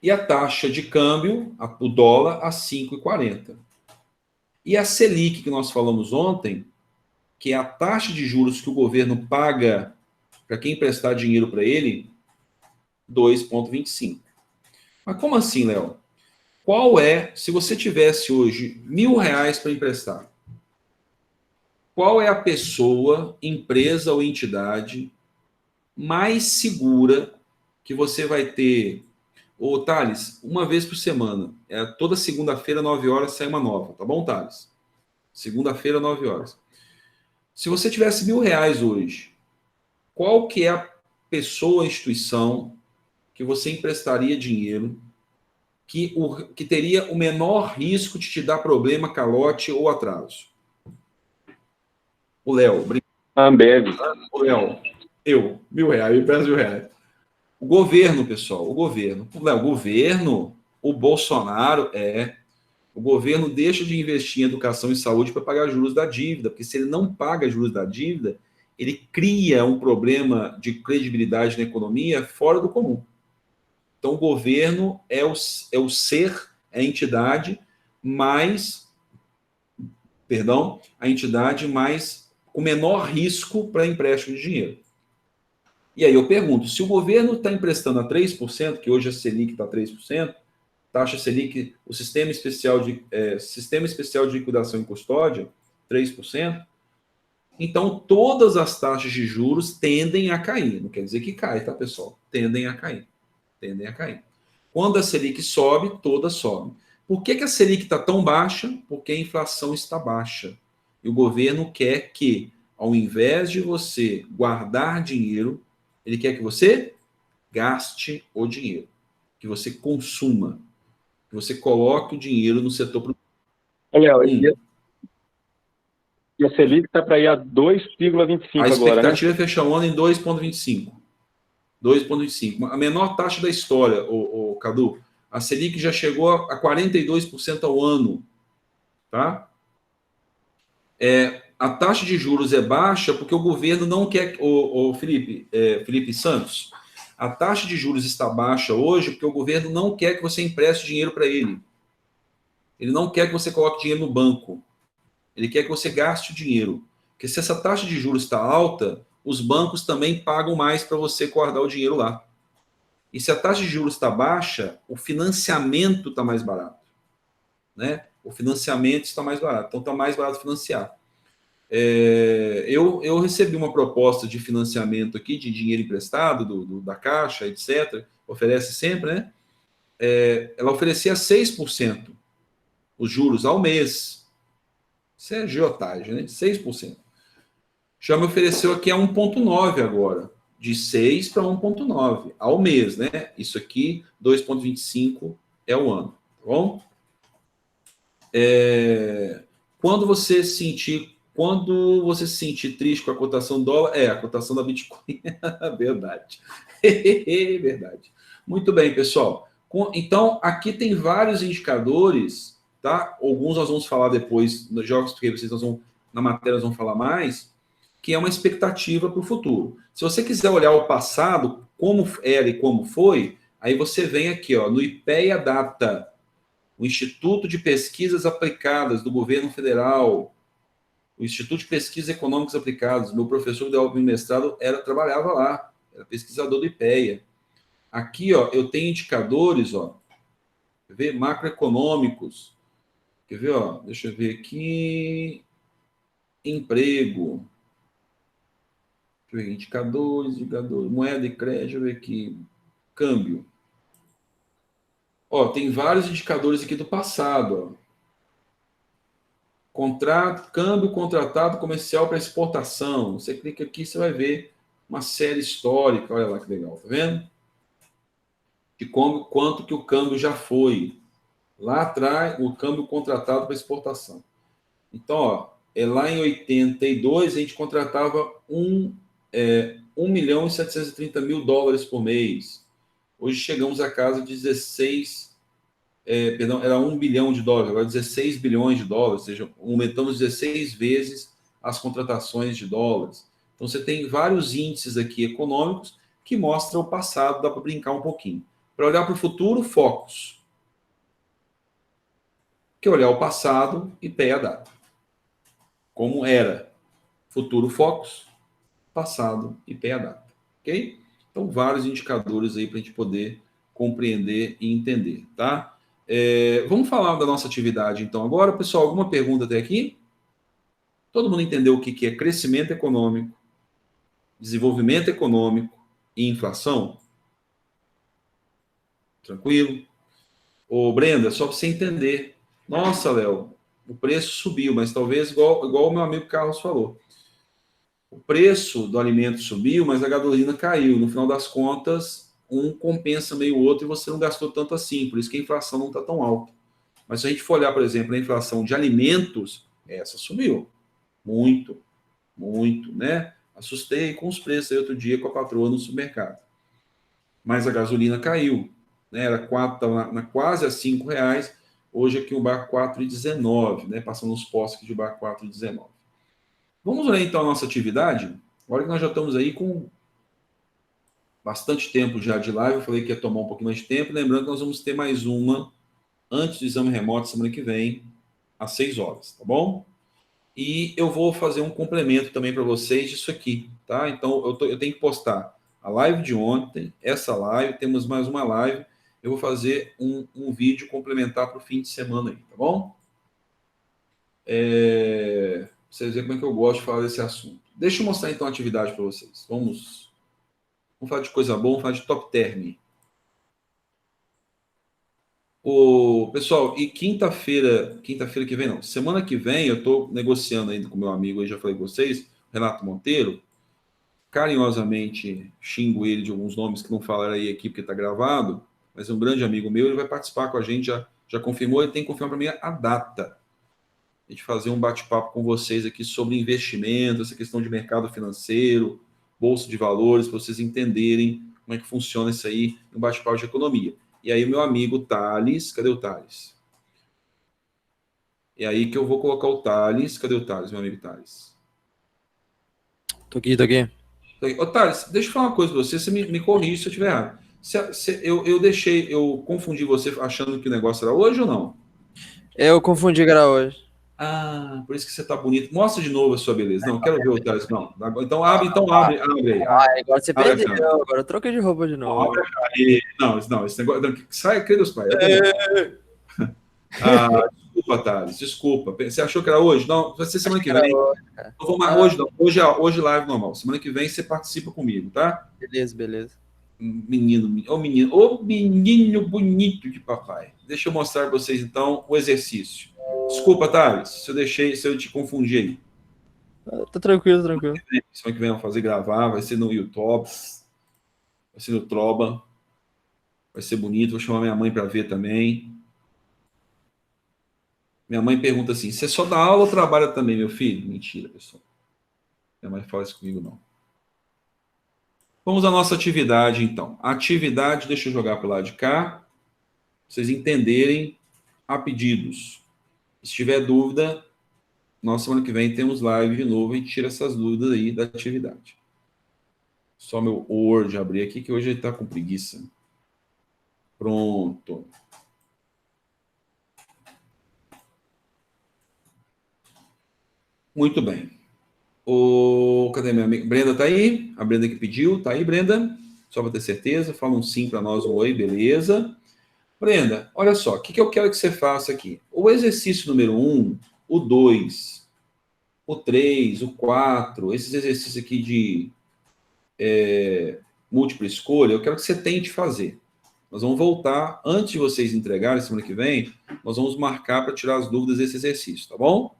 E a taxa de câmbio, o dólar, a 5,40. E a Selic, que nós falamos ontem, que é a taxa de juros que o governo paga para quem emprestar dinheiro para ele, 2,25. Mas como assim, Léo? Se você tivesse hoje R$1.000 para emprestar, qual é a pessoa, empresa ou entidade mais segura que você vai ter? Ô, Thales, uma vez por semana, toda segunda-feira, 9 horas, sai uma nova, tá bom, Thales? Segunda-feira, 9 horas. Se você tivesse R$1.000 hoje, qual que é a pessoa, instituição que você emprestaria dinheiro que teria o menor risco de te dar problema, calote ou atraso? O Léo. Ambev. O Léo. Eu, R$1.000, eu peço R$1.000. O governo, pessoal, o governo. Léo, o governo, o Bolsonaro o governo deixa de investir em educação e saúde para pagar juros da dívida, porque se ele não paga juros da dívida, ele cria um problema de credibilidade na economia fora do comum. Então, o governo é o ser, a entidade mais com menor risco para empréstimo de dinheiro. E aí eu pergunto, se o governo está emprestando a 3%, que hoje a Selic está a 3%, taxa Selic, o Sistema Especial de Liquidação e Custódia, 3%, então todas as taxas de juros tendem a cair. Não quer dizer que cai, tá, pessoal? Tendem a cair. Quando a Selic sobe, todas sobem. Por que a Selic está tão baixa? Porque a inflação está baixa. E o governo quer que, ao invés de você guardar dinheiro, ele quer que você gaste o dinheiro, que você consuma, que você coloque o dinheiro no setor produtivo. Olha, e a Selic está para ir a 2,25 A agora, né? expectativa é fechar o ano em 2,25. 2,25. A menor taxa da história, o Cadu. A Selic já chegou a 42% ao ano. Tá? A taxa de juros é baixa porque o governo não quer... Felipe Santos, a taxa de juros está baixa hoje porque o governo não quer que você empreste dinheiro para ele. Ele não quer que você coloque dinheiro no banco. Ele quer que você gaste o dinheiro. Porque se essa taxa de juros está alta, os bancos também pagam mais para você guardar o dinheiro lá. E se a taxa de juros está baixa, o financiamento está mais barato. Né? O financiamento está mais barato. Então está mais barato financiar. Eu recebi uma proposta de financiamento aqui, de dinheiro emprestado, da Caixa, etc. Oferece sempre, né? Ela oferecia 6% os juros ao mês. Isso é agiotagem, né? 6%. Já me ofereceu aqui a 1,9 agora. De 6 para 1,9 ao mês, né? Isso aqui, 2,25 é o ano. Tá bom? Quando você se sentir triste com a cotação do dólar, a cotação da Bitcoin. Verdade. Verdade. Muito bem, pessoal. Então, aqui tem vários indicadores, tá? Alguns nós vamos falar depois, nos jogos que vocês na matéria nós vamos falar mais, que é uma expectativa para o futuro. Se você quiser olhar o passado, como era e como foi, aí você vem aqui, ó, no IPEA Data, o Instituto de Pesquisas Aplicadas do Governo Federal, o Instituto de Pesquisas Econômicas Aplicadas, meu professor de mestrado trabalhava lá, era pesquisador do IPEA. Aqui, ó, eu tenho indicadores, ó, quer ver? Macroeconômicos. Quer ver, ó? Deixa eu ver aqui. Emprego. Deixa eu ver, indicadores, moeda e crédito, deixa eu ver aqui. Câmbio. Ó, tem vários indicadores aqui do passado, ó. Câmbio contratado comercial para exportação. Você clica aqui, você vai ver uma série histórica. Olha lá que legal, tá vendo? De quanto que o câmbio já foi. Lá atrás, o câmbio contratado para exportação. Então, ó, lá em 82, a gente contratava 1.730.000 dólares por mês. Hoje chegamos a casa de 16... era 1 bilhão de dólares, agora 16 bilhões de dólares, ou seja, aumentamos 16 vezes as contratações de dólares. Então, você tem vários índices aqui econômicos que mostram o passado, dá para brincar um pouquinho. Para olhar para o futuro, focos. Que é olhar o passado e pé a data. Como era. Futuro, focos. Passado e pé a data. Ok? Então, vários indicadores aí para a gente poder compreender e entender, tá? Vamos falar da nossa atividade, então, agora. Pessoal, alguma pergunta até aqui? Todo mundo entendeu o que é crescimento econômico, desenvolvimento econômico e inflação? Tranquilo? Ô, Brenda, só para você entender. Nossa, Léo, o preço subiu, mas talvez igual o meu amigo Carlos falou. O preço do alimento subiu, mas a gasolina caiu. No final das contas, um compensa meio o outro e você não gastou tanto assim. Por isso que a inflação não está tão alta. Mas se a gente for olhar, por exemplo, a inflação de alimentos, essa subiu. Muito, muito, né? Assustei com os preços aí outro dia com a patroa no supermercado. Mas a gasolina caiu. Né? Era quase a R$5. Hoje aqui o bar 4,19, né? Passando os postos de bar 4,19. Vamos olhar então a nossa atividade. Agora que nós já estamos aí com bastante tempo já de live, eu falei que ia tomar um pouquinho mais de tempo. Lembrando que nós vamos ter mais uma antes do exame remoto semana que vem, às 6 horas, tá bom? E eu vou fazer um complemento também para vocês disso aqui, tá? Então eu tenho que postar a live de ontem, essa live, temos mais uma live. Eu vou fazer um vídeo complementar para o fim de semana aí, tá bom? Vocês verem como é que eu gosto de falar desse assunto. Deixa eu mostrar então a atividade para vocês. Vamos falar de coisa boa, vamos falar de top term. Pessoal, e quinta-feira que vem, não, semana que vem eu estou negociando ainda com meu amigo, eu já falei com vocês, Renato Monteiro, carinhosamente xingo ele de alguns nomes que não falarei aqui porque está gravado, mas é um grande amigo meu, ele vai participar com a gente, já confirmou, ele tem que confirmar para mim a data de fazer um bate-papo com vocês aqui sobre investimento, essa questão de mercado financeiro, bolsa de valores, para vocês entenderem como é que funciona isso aí, um bate-papo de economia. E aí, meu amigo Thales, cadê o Thales? É aí que eu vou colocar o Thales. Cadê o Thales, meu amigo Thales? Tô aqui, tô aqui. Ô, Thales, deixa eu falar uma coisa pra você me corrige se eu estiver errado. Eu confundi você achando que o negócio era hoje ou não? Eu confundi que era hoje. Ah, por isso que você tá bonito. Mostra de novo a sua beleza. Não, quero ver o Thales. Não. Então abre aí. Agora você Abre a perdeu, câmera. agora eu troquei de roupa de Não, novo. abre aí. Não, esse negócio. Não, sai, crê dos pais. Ah, desculpa, Thales, desculpa. Você achou que era hoje? Não, vai ser semana que vem. Não vou mais hoje, não. Hoje live normal. Semana que vem você participa comigo, tá? Beleza, beleza. Ô menino bonito de papai. Deixa eu mostrar para vocês então o exercício. Desculpa, Thales, se eu te confundi aí. Tá tranquilo, tranquilo. Semana que vem eu vou fazer gravar, vai ser no YouTube, vai ser no Troba, vai ser bonito. Vou chamar minha mãe para ver também. Minha mãe pergunta assim: você só dá aula ou trabalha também, meu filho? Mentira, pessoal. Minha mãe fala isso comigo, não. Vamos à nossa atividade, então. A atividade, deixa eu jogar para o lado de cá, pra vocês entenderem a pedidos. Se tiver dúvida, nós semana que vem temos live de novo, a gente tira essas dúvidas aí da atividade. Só meu Word abrir aqui, que hoje ele está com preguiça. Pronto. Muito bem. Cadê minha amiga? Brenda tá aí? A Brenda que pediu, tá aí, Brenda? Só para ter certeza, fala um sim para nós, um oi, beleza. Brenda, olha só, o que eu quero que você faça aqui? O exercício número 1, o 2, o 3, o 4, esses exercícios aqui de múltipla escolha, eu quero que você tente fazer. Nós vamos voltar, antes de vocês entregarem semana que vem, nós vamos marcar para tirar as dúvidas desse exercício, tá bom?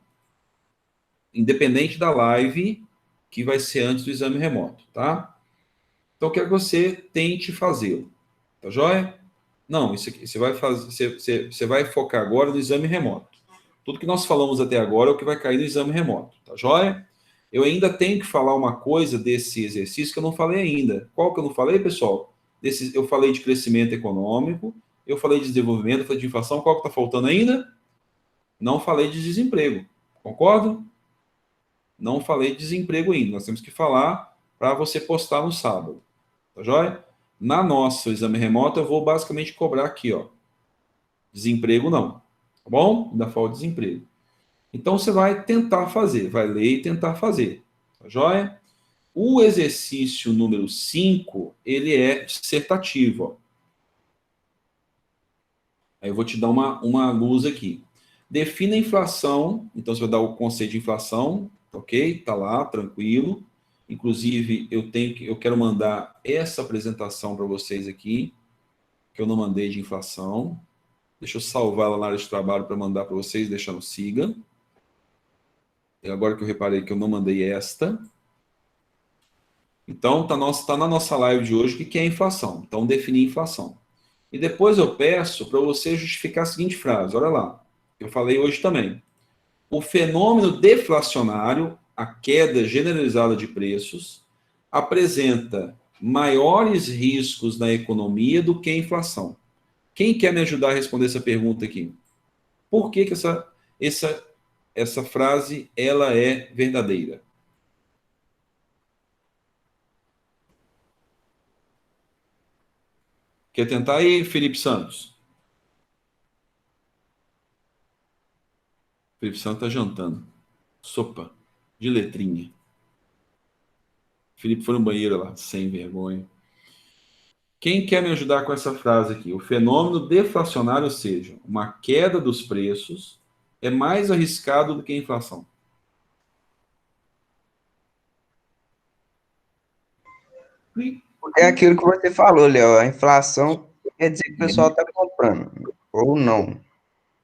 Independente da live, que vai ser antes do exame remoto, tá? Então, eu quero que você tente fazê-lo, tá joia? Não, isso aqui, você vai fazer, você vai focar agora no exame remoto. Tudo que nós falamos até agora é o que vai cair no exame remoto, tá joia? Eu ainda tenho que falar uma coisa desse exercício que eu não falei ainda. Qual que eu não falei, pessoal? Eu falei de crescimento econômico, eu falei de desenvolvimento, eu falei de inflação. Qual que está faltando ainda? Não falei de desemprego. Concordo? Não falei de desemprego ainda. Nós temos que falar para você postar no sábado. Tá joia? Na nossa exame remoto, eu vou basicamente cobrar aqui, ó. Desemprego não. Tá bom? Ainda falta desemprego. Então, você vai tentar fazer. Vai ler e tentar fazer. Tá joia? O exercício número 5, ele é dissertativo, ó. Aí eu vou te dar uma luz aqui. Defina a inflação. Então, você vai dar o conceito de inflação. Ok? Tá lá, tranquilo. Inclusive, eu quero mandar essa apresentação para vocês aqui, que eu não mandei de inflação. Deixa eu salvar lá na área de trabalho para mandar para vocês, deixar no siga. E agora que eu reparei que eu não mandei esta. Então, tá na nossa live de hoje o que é inflação. Então, definir inflação. E depois eu peço para você justificar a seguinte frase. Olha lá. Eu falei hoje também. O fenômeno deflacionário, a queda generalizada de preços, apresenta maiores riscos na economia do que a inflação. Quem quer me ajudar a responder essa pergunta aqui? Por que essa frase ela é verdadeira? Quer tentar aí, Felipe Santos? Felipe Santos está jantando. Sopa de letrinha. Felipe foi no banheiro lá, sem vergonha. Quem quer me ajudar com essa frase aqui? O fenômeno deflacionário, ou seja, uma queda dos preços, é mais arriscado do que a inflação. É aquilo que você falou, Léo. A inflação quer dizer que o pessoal está comprando. ou não.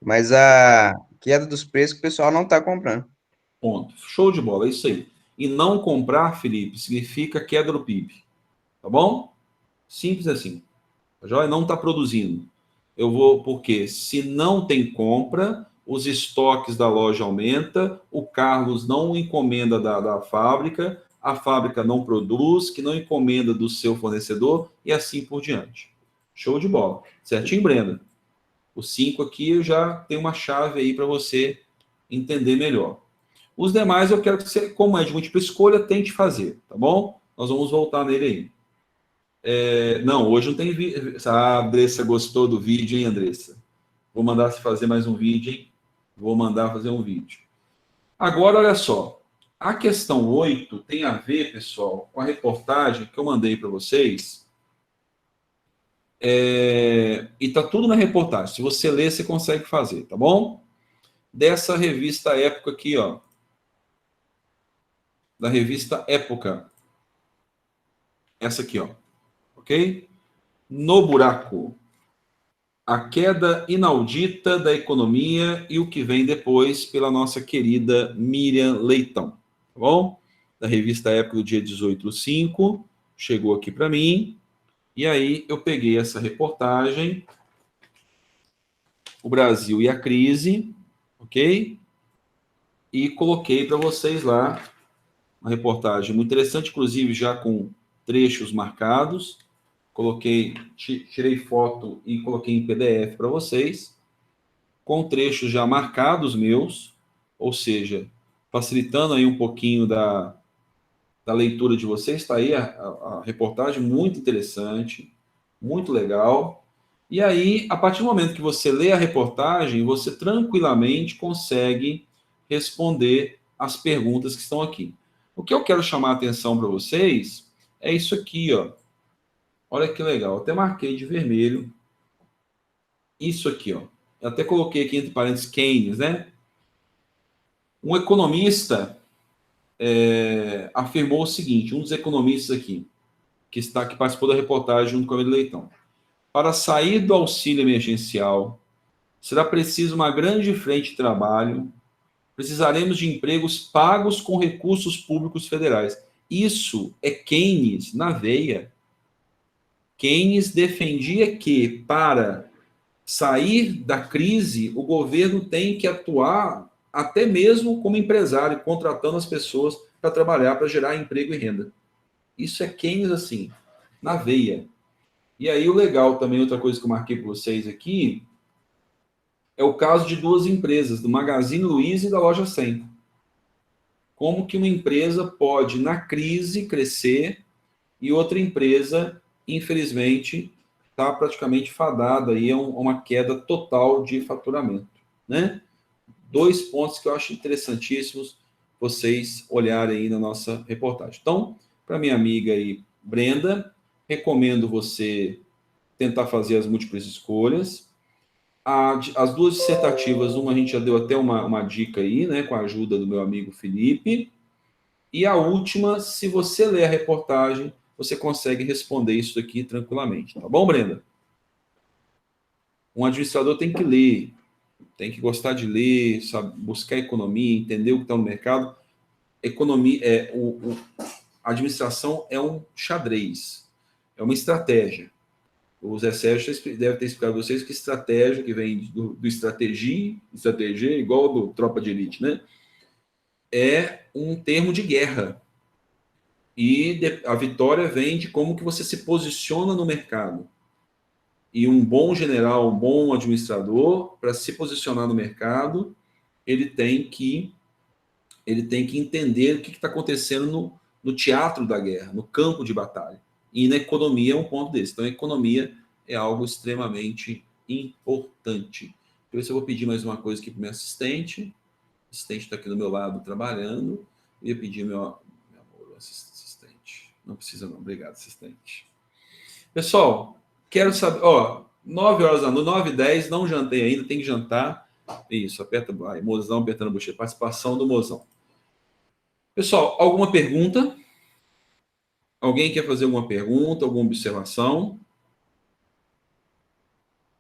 Mas a queda dos preços que o pessoal não está comprando. Ponto. Show de bola, é isso aí. E não comprar, Felipe, significa queda do PIB. Tá bom? Simples assim. A joia não está produzindo. Eu vou, porque se não tem compra, os estoques da loja aumenta, o Carlos não encomenda da fábrica, a fábrica não produz, que não encomenda do seu fornecedor, e assim por diante. Show de bola. Certinho, Brenda? Os 5 aqui eu já tenho uma chave aí para você entender melhor. Os demais eu quero que você, como é de múltipla escolha, tente fazer, tá bom? Nós vamos voltar nele aí. Não, hoje não tem vídeo. A Andressa gostou do vídeo, hein, Andressa? Vou mandar você fazer mais um vídeo, hein? Vou mandar fazer um vídeo. Agora, olha só. A questão 8 tem a ver, pessoal, com a reportagem que eu mandei para vocês. E tá tudo na reportagem. Se você ler, você consegue fazer, tá bom? Dessa revista Época aqui, ó. Da revista Época. Essa aqui, ó. Ok? No buraco. A queda inaudita da economia e o que vem depois pela nossa querida Miriam Leitão. Tá bom? Da revista Época do dia 18/5. Chegou aqui para mim. E aí eu peguei essa reportagem. O Brasil e a crise. Ok? E coloquei para vocês lá uma reportagem muito interessante, inclusive já com trechos marcados. Coloquei, tirei foto e coloquei em PDF para vocês, com trechos já marcados meus, ou seja, facilitando aí um pouquinho da leitura de vocês. Está aí a reportagem, muito interessante, muito legal. E aí, a partir do momento que você lê a reportagem, você tranquilamente consegue responder as perguntas que estão aqui. O que eu quero chamar a atenção para vocês é isso aqui, ó. Olha que legal, até marquei de vermelho. Isso aqui, ó. Eu até coloquei aqui entre parênteses Keynes, né? Um economista afirmou o seguinte, um dos economistas aqui, que participou da reportagem junto com a Emília Leitão. Para sair do auxílio emergencial, será preciso uma grande frente de trabalho, precisaremos de empregos pagos com recursos públicos federais. Isso é Keynes na veia. Keynes defendia que, para sair da crise, o governo tem que atuar até mesmo como empresário, contratando as pessoas para trabalhar, para gerar emprego e renda. Isso é Keynes assim, na veia. E aí o legal também, outra coisa que eu marquei para vocês aqui, é o caso de duas empresas, do Magazine Luiza e da Loja 100. Como que uma empresa pode, na crise, crescer e outra empresa, infelizmente, está praticamente fadada aí a uma queda total de faturamento, né? 2 pontos que eu acho interessantíssimos vocês olharem aí na nossa reportagem. Então, para minha amiga aí, Brenda, recomendo você tentar fazer as múltiplas escolhas. As duas dissertativas, uma a gente já deu até uma dica aí, né, com a ajuda do meu amigo Felipe. E a última, se você ler a reportagem, você consegue responder isso aqui tranquilamente. Tá bom, Brenda? Um administrador tem que ler, tem que gostar de ler, sabe, buscar economia, entender o que está no mercado. Economia, a administração é um xadrez, é uma estratégia. O Zé Sérgio deve ter explicado para vocês que estratégia, que vem do estratégia, igual do Tropa de Elite, né? É um termo de guerra. E a vitória vem de como que você se posiciona no mercado. E um bom general, um bom administrador, para se posicionar no mercado, ele tem que entender o que está acontecendo no teatro da guerra, no campo de batalha. E na economia é um ponto desse. Então, a economia é algo extremamente importante. Por isso, eu vou pedir mais uma coisa aqui para o meu assistente. O assistente está aqui do meu lado trabalhando. Eu ia pedir meu amor, assistente. Não precisa não, obrigado, assistente. Pessoal, quero saber, 9 horas da noite, 9h10, não jantei ainda, tem que jantar. Isso, aperta, Mozão apertando a bochecha, participação do Mozão. Pessoal, alguma pergunta? Alguém quer fazer alguma pergunta, alguma observação?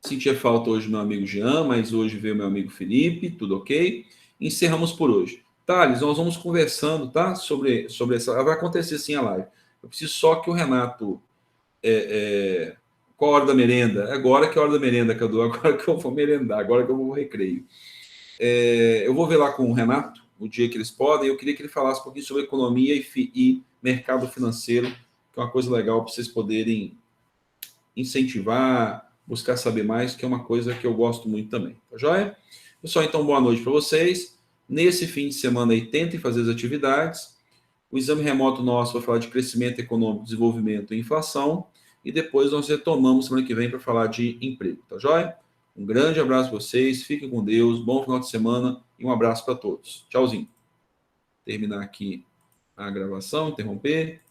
Sentia falta hoje do meu amigo Jean, mas hoje veio meu amigo Felipe, tudo ok? Encerramos por hoje. Thales, nós vamos conversando, tá? Sobre essa. Vai acontecer sim a live. Eu preciso só que o Renato. Qual a hora da merenda? Agora que é a hora da merenda que eu dou, agora que eu vou merendar, agora que eu vou ao recreio. Eu vou ver lá com o Renato, o dia que eles podem. Eu queria que ele falasse um pouquinho sobre economia e mercado financeiro, que é uma coisa legal para vocês poderem incentivar, buscar saber mais, que é uma coisa que eu gosto muito também. Tá joia? Pessoal, então, boa noite para vocês. Nesse fim de semana aí, tentem fazer as atividades. O exame remoto nosso vai falar de crescimento econômico, desenvolvimento e inflação. E depois nós retomamos semana que vem para falar de emprego. Tá joia? Um grande abraço para vocês. Fiquem com Deus. Bom final de semana e um abraço para todos. Tchauzinho. Terminar aqui a gravação, interromper.